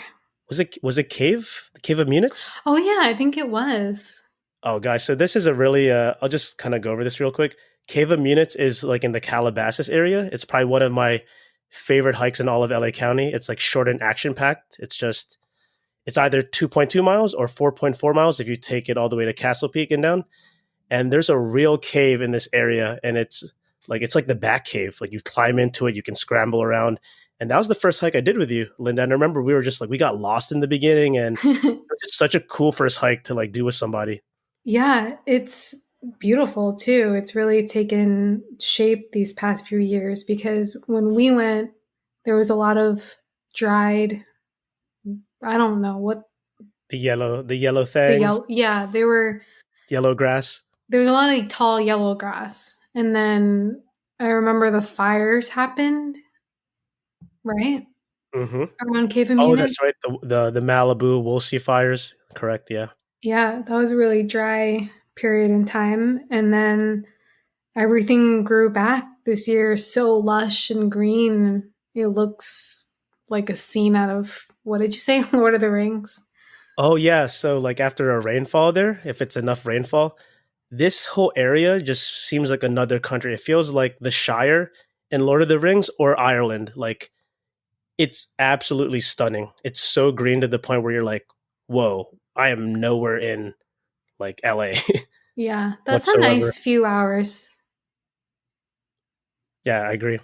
Was it cave? The Cave of Munits? Oh yeah, I think it was. Oh, guys, so this is a really I'll just kind of go over this real quick. Cave of Munits is like in the Calabasas area. It's probably one of my favorite hikes in all of LA County. It's like short and action packed. It's either 2.2 miles or 4.4 miles if you take it all the way to Castle Peak and down. And there's a real cave in this area, and it's like the back cave. Like you climb into it, you can scramble around. And that was the first hike I did with you, Linda. And I remember we were just like we got lost in the beginning, and it was just such a cool first hike to like do with somebody. Yeah, it's beautiful too. It's really taken shape these past few years because when we went, there was a lot of dried, I don't know what The yellow the things, yellow. Yeah, yellow grass. there was a lot of tall yellow grass, and then I remember the fires happened, right Mm-hmm. around Cave of Oh, that's Munich. right. The Malibu Woolsey fires. Correct. Yeah. Yeah, that was a really dry period in time, and then everything grew back this year, so lush and green. It looks like a scene out of, what did you say? Lord of the Rings. Oh, yeah. So like after a rainfall there, if it's enough rainfall, this whole area just seems like another country. It feels like the Shire in Lord of the Rings or Ireland. Like it's absolutely stunning. It's so green to the point where you're like, whoa, I am nowhere in like LA Yeah, that's a whatsoever. nice few hours. Yeah, I agree.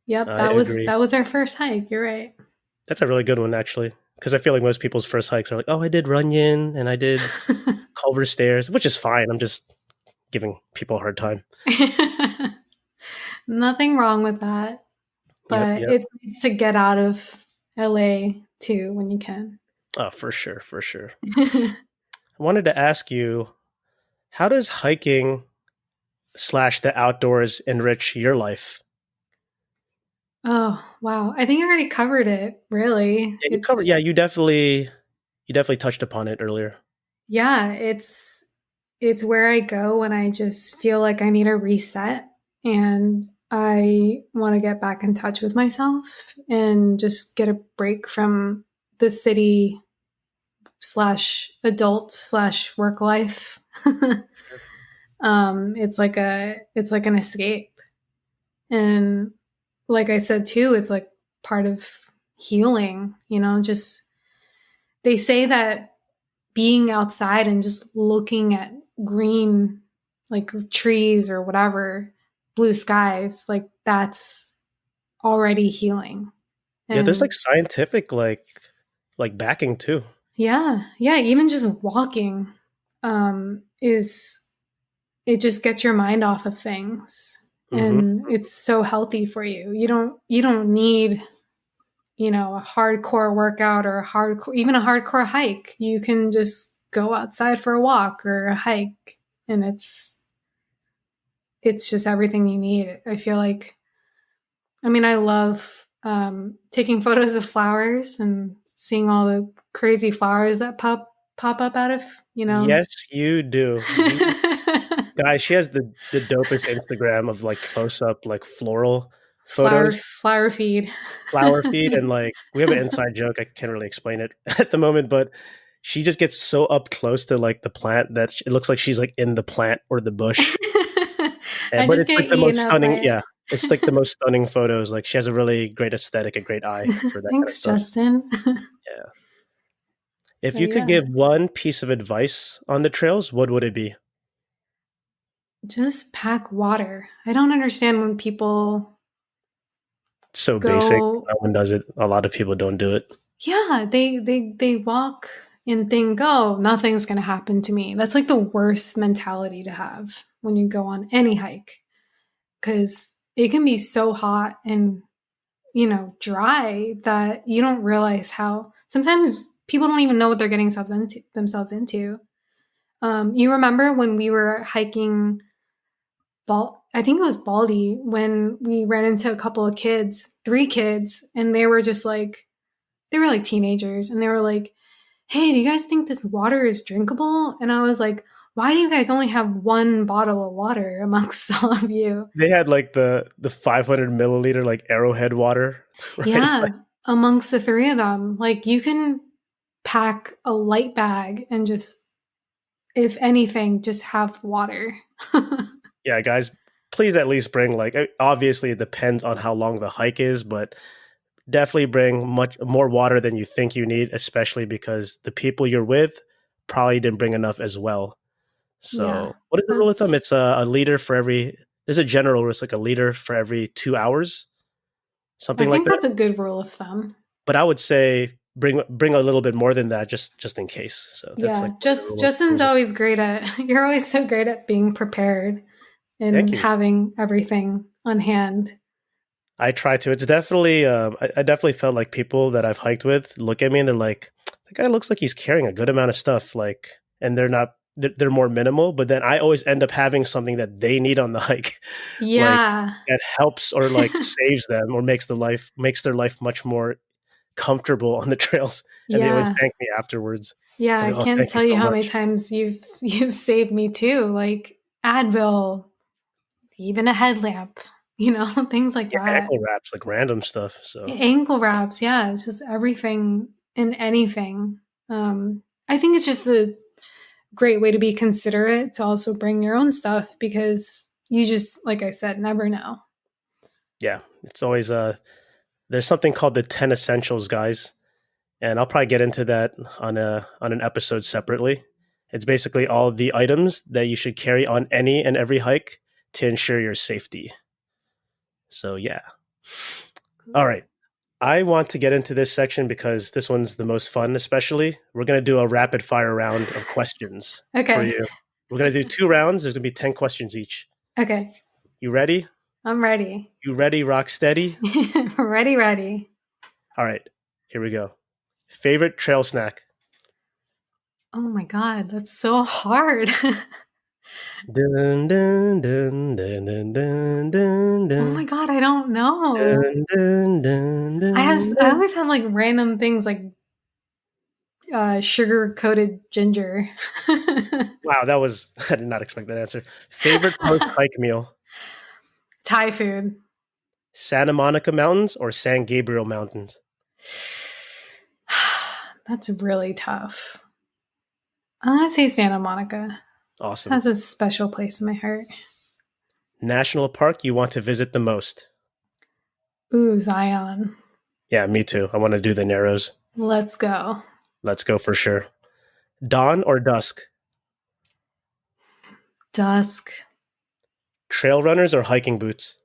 Yep, I that agree. was our first hike. You're right. That's a really good one, actually. Because I feel like most people's first hikes are like, oh, I did Runyon and I did Culver Stairs, which is fine. I'm just giving people a hard time. Nothing wrong with that, Yep, but yep. it's nice to get out of LA too when you can. Oh, for sure, for sure. I wanted to ask you, how does hiking slash the outdoors enrich your life? Oh, wow. I think I already covered it, really. Yeah, you covered. Yeah, you definitely touched upon it earlier. Yeah, it's where I go when I just feel like I need a reset and I want to get back in touch with myself and just get a break from the city slash adult slash work life. It's like an escape. And like I said too, it's like part of healing, just they say that being outside and just looking at green, like trees or whatever, blue skies, like that's already healing. Yeah, there's And like scientific like backing too. yeah, even just walking is it just gets your mind off of things. and it's so healthy for you. You don't need, you know, a hardcore workout or even a hardcore hike. You can just go outside for a walk or a hike, and it's just everything you need. I feel like, I mean, I love taking photos of flowers and seeing all the crazy flowers that pop up out of, you know. Yes, you do. Guys, she has the dopest Instagram of like close up like floral photos, flower feed. flower feed, and like we have an inside joke. I can't really explain it at the moment, but she just gets so up close to like the plant that it looks like she's like in the plant or the bush. But it's like the most stunning. Yeah, it's like the most stunning photos. Like she has a really great aesthetic, a great eye for that. Thanks, kind of stuff. Justin. Yeah. If you could give one piece of advice on the trails, what would it be? Just pack water. I don't understand when people so basic. No one does it. A lot of people don't do it. Yeah, they walk and think, oh, nothing's going to happen to me. That's like the worst mentality to have when you go on any hike, because it can be so hot and, you know, dry that you don't realize how sometimes people don't even know what they're getting themselves into. You remember when we were hiking, I think it was Baldy, when we ran into a couple of kids, 3 kids, and they were like teenagers, and they were like, hey, do you guys think this water is drinkable? And I was like, why do you guys only have 1 bottle of water amongst all of you? They had like the 500 milliliter like Arrowhead water. Right? Yeah, amongst the 3 of them. Like, you can pack a light bag and just, if anything, just have water. Yeah, guys, please at least bring, like, obviously it depends on how long the hike is, but definitely bring much more water than you think you need, especially because the people you're with probably didn't bring enough as well. So what is the rule of thumb? It's a liter for every, there's a general rule, it's like a liter for every 2 hours. Something like that. I think that's a good rule of thumb. But I would say bring a little bit more than that just in case. So that's Justin's always great at, you're always so great at being prepared and having everything on hand. I try to. It's definitely, I definitely felt like people that I've hiked with look at me and they're like, the guy looks like he's carrying a good amount of stuff. Like, and they're more minimal, but then I always end up having something that they need on the hike. Yeah. Like, that helps or like saves them or makes their life much more comfortable on the trails. And they always thank me afterwards. Yeah. I can't tell you how many times you've saved me too. Like Advil, even a headlamp, you know, things like that. Ankle wraps, like random stuff. So ankle wraps. Yeah. It's just everything and anything. I think it's just a great way to be considerate to also bring your own stuff, because you just, like I said, never know. Yeah. It's always, there's something called the 10 essentials, guys. And I'll probably get into that on an episode separately. It's basically all the items that you should carry on any and every hike to ensure your safety. So yeah. All right. I want to get into this section because this one's the most fun, especially. We're going to do a rapid fire round of questions for you. We're going to do 2 rounds. There's going to be 10 questions each. Okay. You ready? I'm ready. You ready, rock steady? Ready. All right. Here we go. Favorite trail snack? Oh my God, that's so hard. Dun, dun, dun, dun, dun, dun, dun, dun. Oh my God, I don't know. Dun, dun, dun, dun, I always have like random things like sugar-coated ginger. Wow, I did not expect that answer. Favorite post-hike meal? Thai food. Santa Monica Mountains or San Gabriel Mountains? That's really tough. I'm going to say Santa Monica. Awesome. It has a special place in my heart. National park you want to visit the most? Ooh, Zion. Yeah, me too. I want to do the Narrows. Let's go. Let's go for sure. Dawn or dusk? Dusk. Trail runners or hiking boots?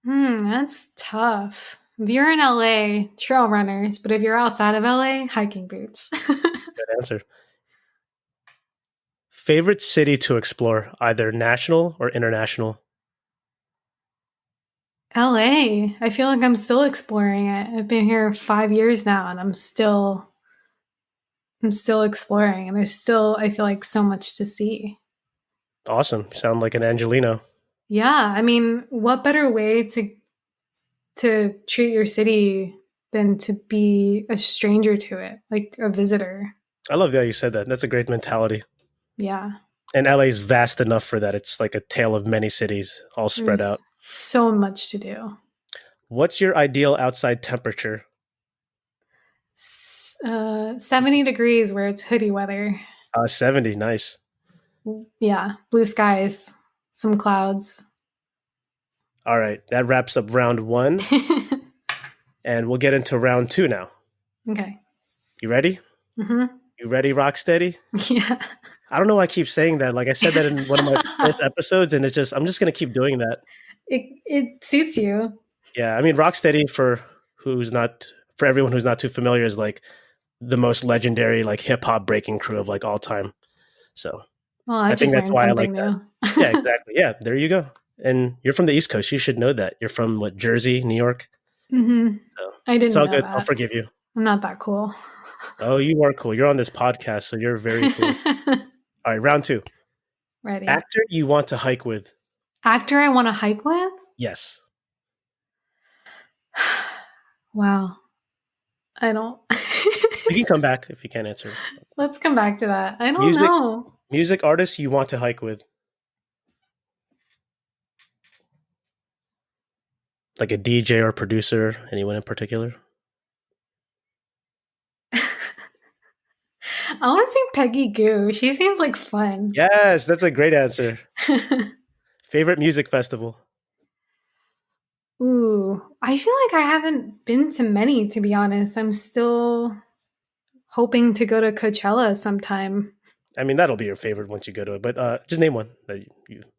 That's tough. If you're in LA, trail runners, but if you're outside of LA, hiking boots. Good answer. Favorite city to explore, either national or international? LA. I feel like I'm still exploring it. I've been here 5 years now and I'm still exploring, and there's still, I feel like, so much to see. Awesome. Sound like an Angelino. Yeah, I mean, what better way to treat your city than to be a stranger to it, like a visitor. I love that you said that. That's a great mentality. Yeah. And LA is vast enough for that. It's like a tale of many cities all spread There's out. so much to do. What's your ideal outside temperature? 70 degrees where it's hoodie weather. 70. Nice. Yeah. Blue skies, some clouds. All right. That wraps up round 1. And we'll get into round 2 now. Okay. You ready? Mm-hmm. You ready, Rocksteady? Yeah. I don't know why I keep saying that. Like I said that in one of my first episodes, and I'm just going to keep doing that. It suits you. Yeah. I mean, Rocksteady, for everyone who's not too familiar, is like the most legendary like hip hop breaking crew of like all time. So Well, I think just that's learned why I something like new. that. Yeah, exactly. Yeah, there you go. And you're from the East Coast. You should know that. You're from what, Jersey, New York? Mm-hmm. So I didn't it's all know good. that. I'll forgive you. I'm not that cool. Oh, you are cool. You're on this podcast, so you're very cool. All right, round 2. Ready. Actor you want to hike with? Actor I want to hike with? Yes. Wow. I don't. You can come back if you can't answer. Let's come back to that. I don't know. Music artist you want to hike with? Like a DJ or producer, anyone in particular? I want to say Peggy Goo. She seems like fun. Yes, that's a great answer. Favorite music festival? Ooh, I feel like I haven't been to many, to be honest. I'm still hoping to go to Coachella sometime. I mean, that'll be your favorite once you go to it, but just name one that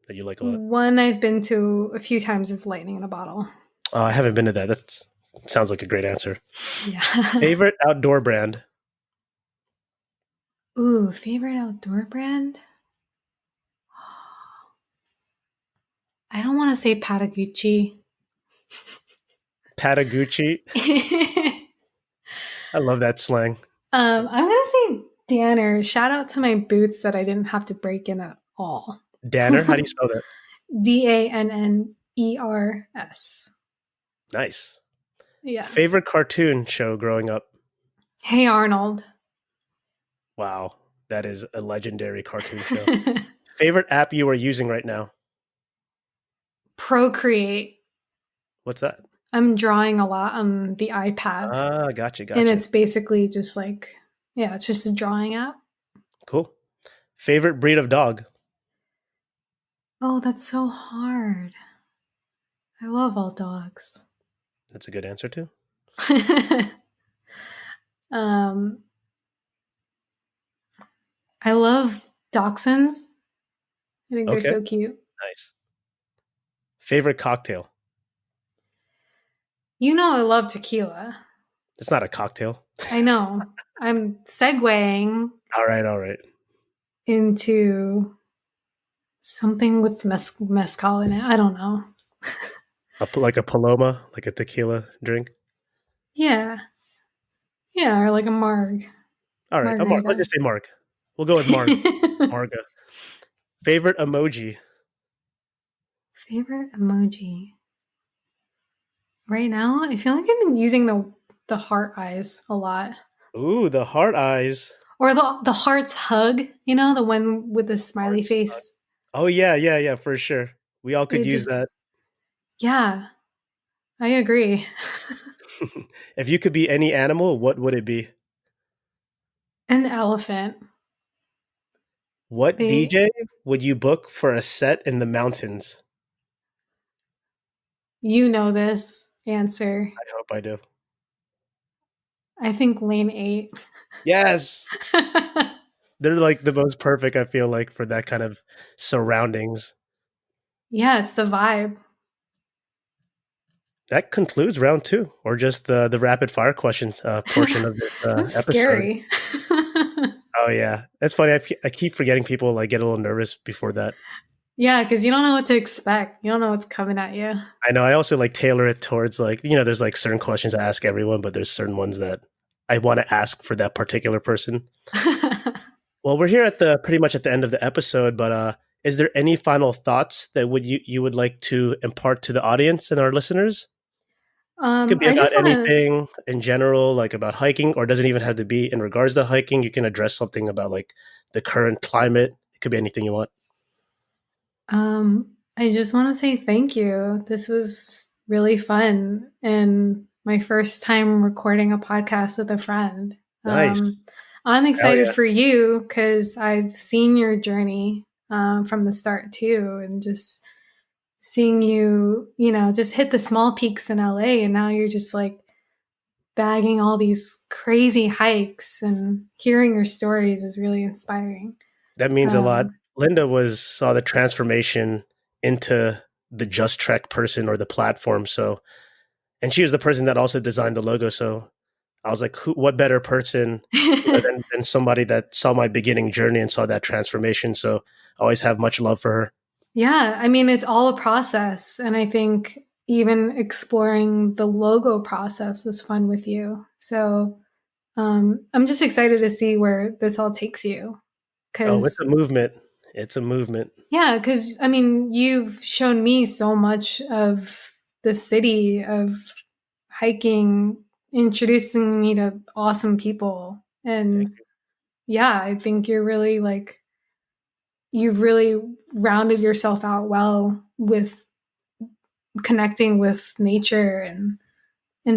you like a lot. One I've been to a few times is Lightning in a Bottle. I haven't been to that. That sounds like a great answer. Yeah. Favorite outdoor brand? Ooh, favorite outdoor brand? I don't want to say Patagucci. Patagucci. I love that slang. I'm gonna say Danner. Shout out to my boots that I didn't have to break in at all. Danner? How do you spell that? Danners. Nice. Yeah. Favorite cartoon show growing up? Hey Arnold. Wow, that is a legendary cartoon show. Favorite app you are using right now? Procreate. What's that? I'm drawing a lot on the iPad. Ah, gotcha. And it's basically just like, yeah, it's just a drawing app. Cool. Favorite breed of dog? Oh, that's so hard. I love all dogs. That's a good answer too. I love dachshunds. I think they're so cute. Nice. Favorite cocktail? You know I love tequila. It's not a cocktail. I know. I'm segueing. All right. Into something with mezcal in it. I don't know. Like a paloma, like a tequila drink? Yeah. Yeah, or like a marg. All right, let's just say marg. We'll go with marg. Marga. Favorite emoji? Favorite emoji? Right now, I feel like I've been using the heart eyes a lot. Ooh, the heart eyes. Or the heart's hug, you know, the one with the smiley Heart's face. hug. Oh, yeah, for sure. We all could use that. Yeah, I agree. If you could be any animal, what would it be? An elephant. What DJ would you book for a set in the mountains? You know this answer. I hope I do. I think Lane 8. Yes. They're like the most perfect, I feel like, for that kind of surroundings. Yeah, it's the vibe. That concludes round 2, or just the rapid fire questions portion of this episode. Scary. Oh yeah, that's funny. I keep forgetting people like get a little nervous before that. Yeah, because you don't know what to expect. You don't know what's coming at you. I know. I also like tailor it towards like, there's like certain questions I ask everyone, but there's certain ones that I want to ask for that particular person. Well, we're here at the pretty much at the end of the episode, but is there any final thoughts that you would like to impart to the audience and our listeners? It could be I about just want to, anything in general, like about hiking, or it doesn't even have to be in regards to hiking. You can address something about like the current climate. It could be anything you want. I just want to say thank you. This was really fun and my first time recording a podcast with a friend. Nice. I'm Hell excited yeah. for you because I've seen your journey from the start too, and just seeing you, just hit the small peaks in LA, and now you're just like bagging all these crazy hikes, and hearing your stories is really inspiring. That means a lot. Um, Linda saw the transformation into the Just Trek person or the platform. So, and she was the person that also designed the logo. So I was like, what better person, than somebody that saw my beginning journey and saw that transformation. So I always have much love for her. Yeah, I mean, it's all a process. And I think even exploring the logo process was fun with you. So I'm just excited to see where this all takes you. Oh, it's a Because, movement. It's a movement. yeah, because I mean, you've shown me so much of the city, of hiking, introducing me to awesome people. Thank And you. yeah, I think you've really rounded yourself out well with connecting with nature and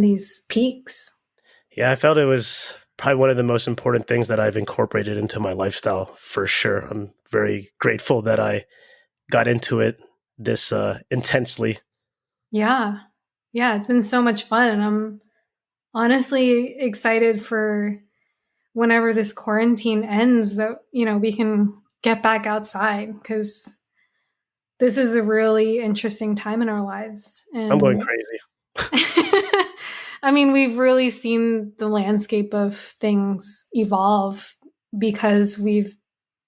these peaks. Yeah, I felt it was probably one of the most important things that I've incorporated into my lifestyle for sure. I'm very grateful that I got into it this intensely. Yeah. Yeah, it's been so much fun. And I'm honestly excited for whenever this quarantine ends that, we can get back outside, because this is a really interesting time in our lives. I'm going And crazy. I mean, we've really seen the landscape of things evolve because we've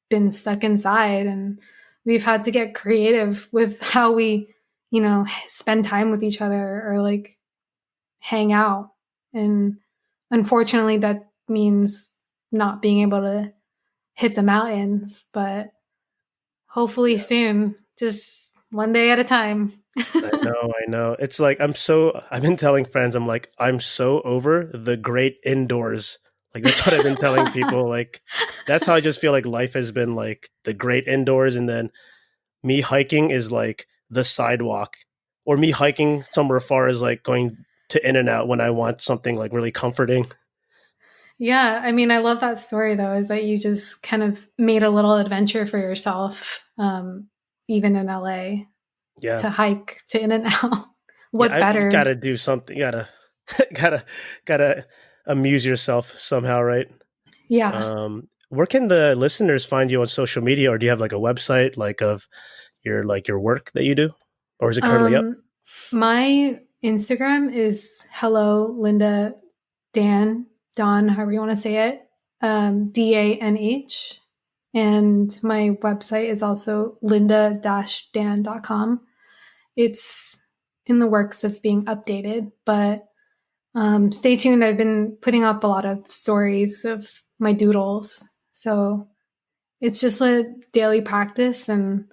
been stuck inside, and we've had to get creative with how we, spend time with each other or like hang out. And unfortunately, that means not being able to hit the mountains, but hopefully Yeah, soon, just one day at a time. I know, I know. It's like I've been telling friends, I'm so over the great indoors. Like that's what I've been telling people. Like that's how I just feel like life has been like the great indoors, and then me hiking is like the sidewalk, or me hiking somewhere far is like going to In and Out when I want something like really comforting. Yeah, I mean, I love that story though, is that you just kind of made a little adventure for yourself, even in LA, Yeah. to hike to In and Out. Yeah, What you better? gotta do something. You gotta gotta gotta amuse yourself somehow, right? Yeah. Where can the listeners find you on social media, or do you have like a website like of your work that you do, or is it currently up? Um, my Instagram is hello Linda Don, however you want to say it, DANH. And my website is also linda-dan.com. It's in the works of being updated, but stay tuned. I've been putting up a lot of stories of my doodles. So it's just a daily practice, and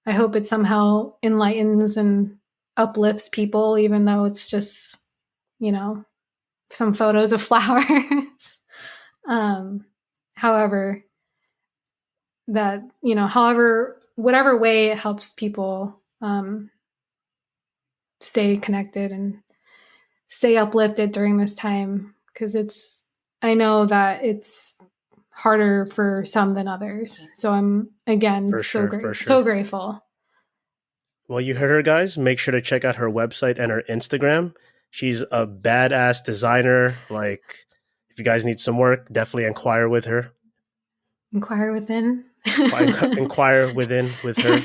I hope it somehow enlightens and uplifts people, even though it's just, you know, some photos of flowers. um, however, whatever way it helps people stay connected and stay uplifted during this time, because I know that it's harder for some than others. So I'm again For sure, for so sure. grateful. Well, you heard her, guys. Make sure to check out her website and her Instagram. She's a badass designer. Like, if you guys need some work, definitely inquire with her. Inquire within. Inquire within with her.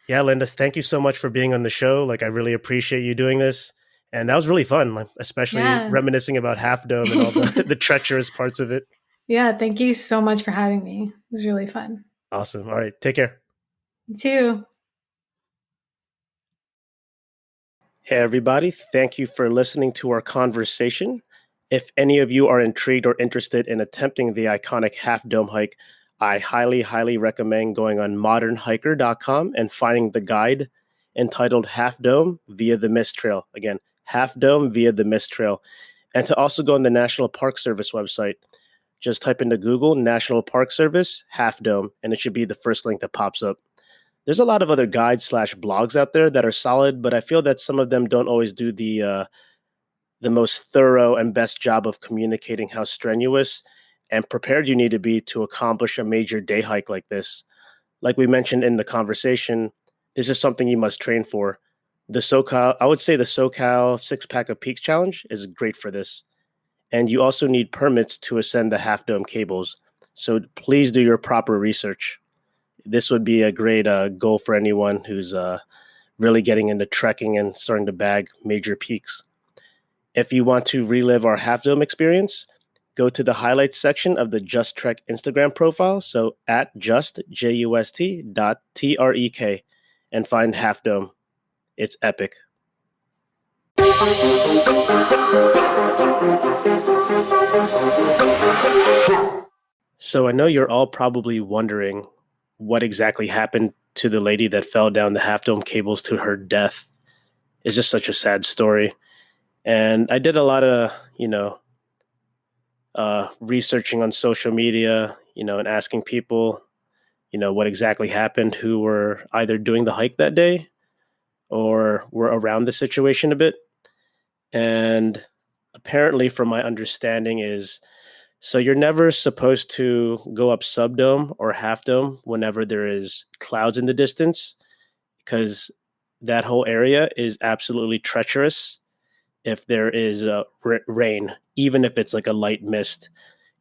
Yeah, Linda, thank you so much for being on the show. Like, I really appreciate you doing this. And that was really fun, like, especially Yeah. reminiscing about Half Dome and all the treacherous parts of it. Yeah, thank you so much for having me. It was really fun. Awesome. All right. Take care. You too. Hey, everybody. Thank you for listening to our conversation. If any of you are intrigued or interested in attempting the iconic Half Dome hike, I highly, highly recommend going on modernhiker.com and finding the guide entitled Half Dome via the Mist Trail. Again, Half Dome via the Mist Trail. And to also go on the National Park Service website. Just type into Google National Park Service Half Dome, and it should be the first link that pops up. There's a lot of other guides/blogs out there that are solid, but I feel that some of them don't always do the most thorough and best job of communicating how strenuous and prepared you need to be to accomplish a major day hike like this. Like we mentioned in the conversation, this is something you must train for. I would say the SoCal 6-Pack of Peaks Challenge is great for this. And you also need permits to ascend the Half Dome cables. So please do your proper research. This would be a great goal for anyone who's really getting into trekking and starting to bag major peaks. If you want to relive our Half Dome experience, go to the highlights section of the Just Trek Instagram profile, so at just.trek, and find Half Dome. It's epic. So I know you're all probably wondering what exactly happened to the lady that fell down the Half Dome cables to her death. It's just such a sad story. And I did a lot of, researching on social media, and asking people, what exactly happened who were either doing the hike that day or were around the situation a bit. And apparently, from my understanding, so you're never supposed to go up subdome or half dome whenever there is clouds in the distance, because that whole area is absolutely treacherous if there is rain, even if it's like a light mist.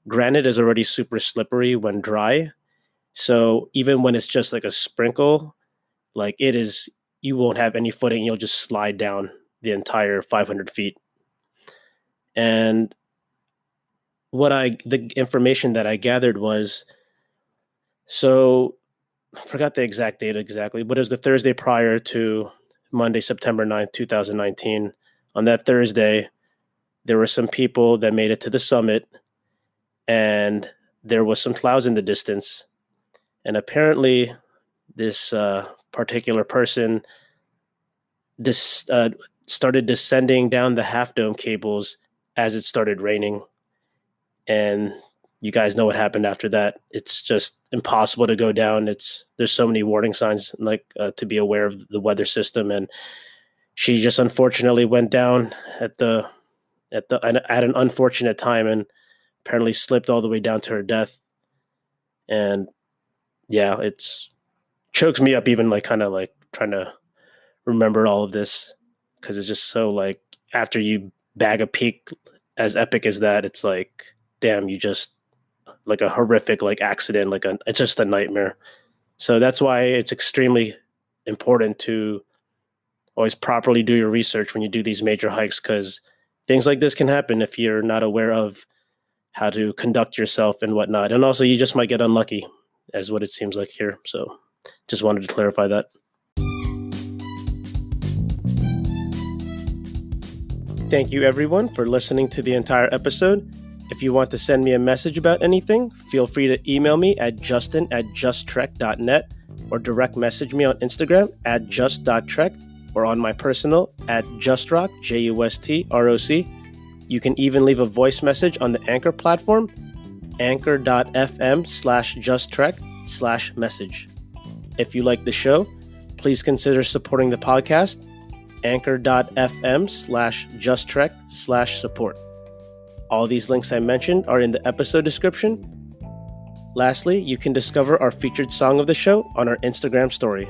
Granite is already super slippery when dry. So even when it's just like a sprinkle, like it is, you won't have any footing. You'll just slide down the entire 500 feet. And the information that I gathered was, so I forgot the exact date exactly, but it was the Thursday prior to Monday, September 9th, 2019. On that Thursday, there were some people that made it to the summit, and there was some clouds in the distance. And apparently this particular person started descending down the Half Dome cables as it started raining. And you guys know what happened after that. It's just impossible to go down. There's so many warning signs, like to be aware of the weather system. And she just unfortunately went down at an unfortunate time and apparently slipped all the way down to her death. And yeah, it's chokes me up even kind of trying to remember all of this, because it's just so after you bag a peak as epic as that, it's like, damn, you just a horrific accident, it's just a nightmare. So that's why it's extremely important to always properly do your research when you do these major hikes, because things like this can happen if you're not aware of how to conduct yourself and whatnot. And also you just might get unlucky, as what it seems like here. So just wanted to clarify that. Thank you everyone for listening to the entire episode. If you want to send me a message about anything, feel free to email me at justin@justtrek.net or direct message me on Instagram at just.trek or on my personal at justrock, JUSTROC. You can even leave a voice message on the Anchor platform, anchor.fm/justtrek/message. If you like the show, please consider supporting the podcast, anchor.fm/justtrek/support. All these links I mentioned are in the episode description. Lastly, you can discover our featured song of the show on our Instagram story.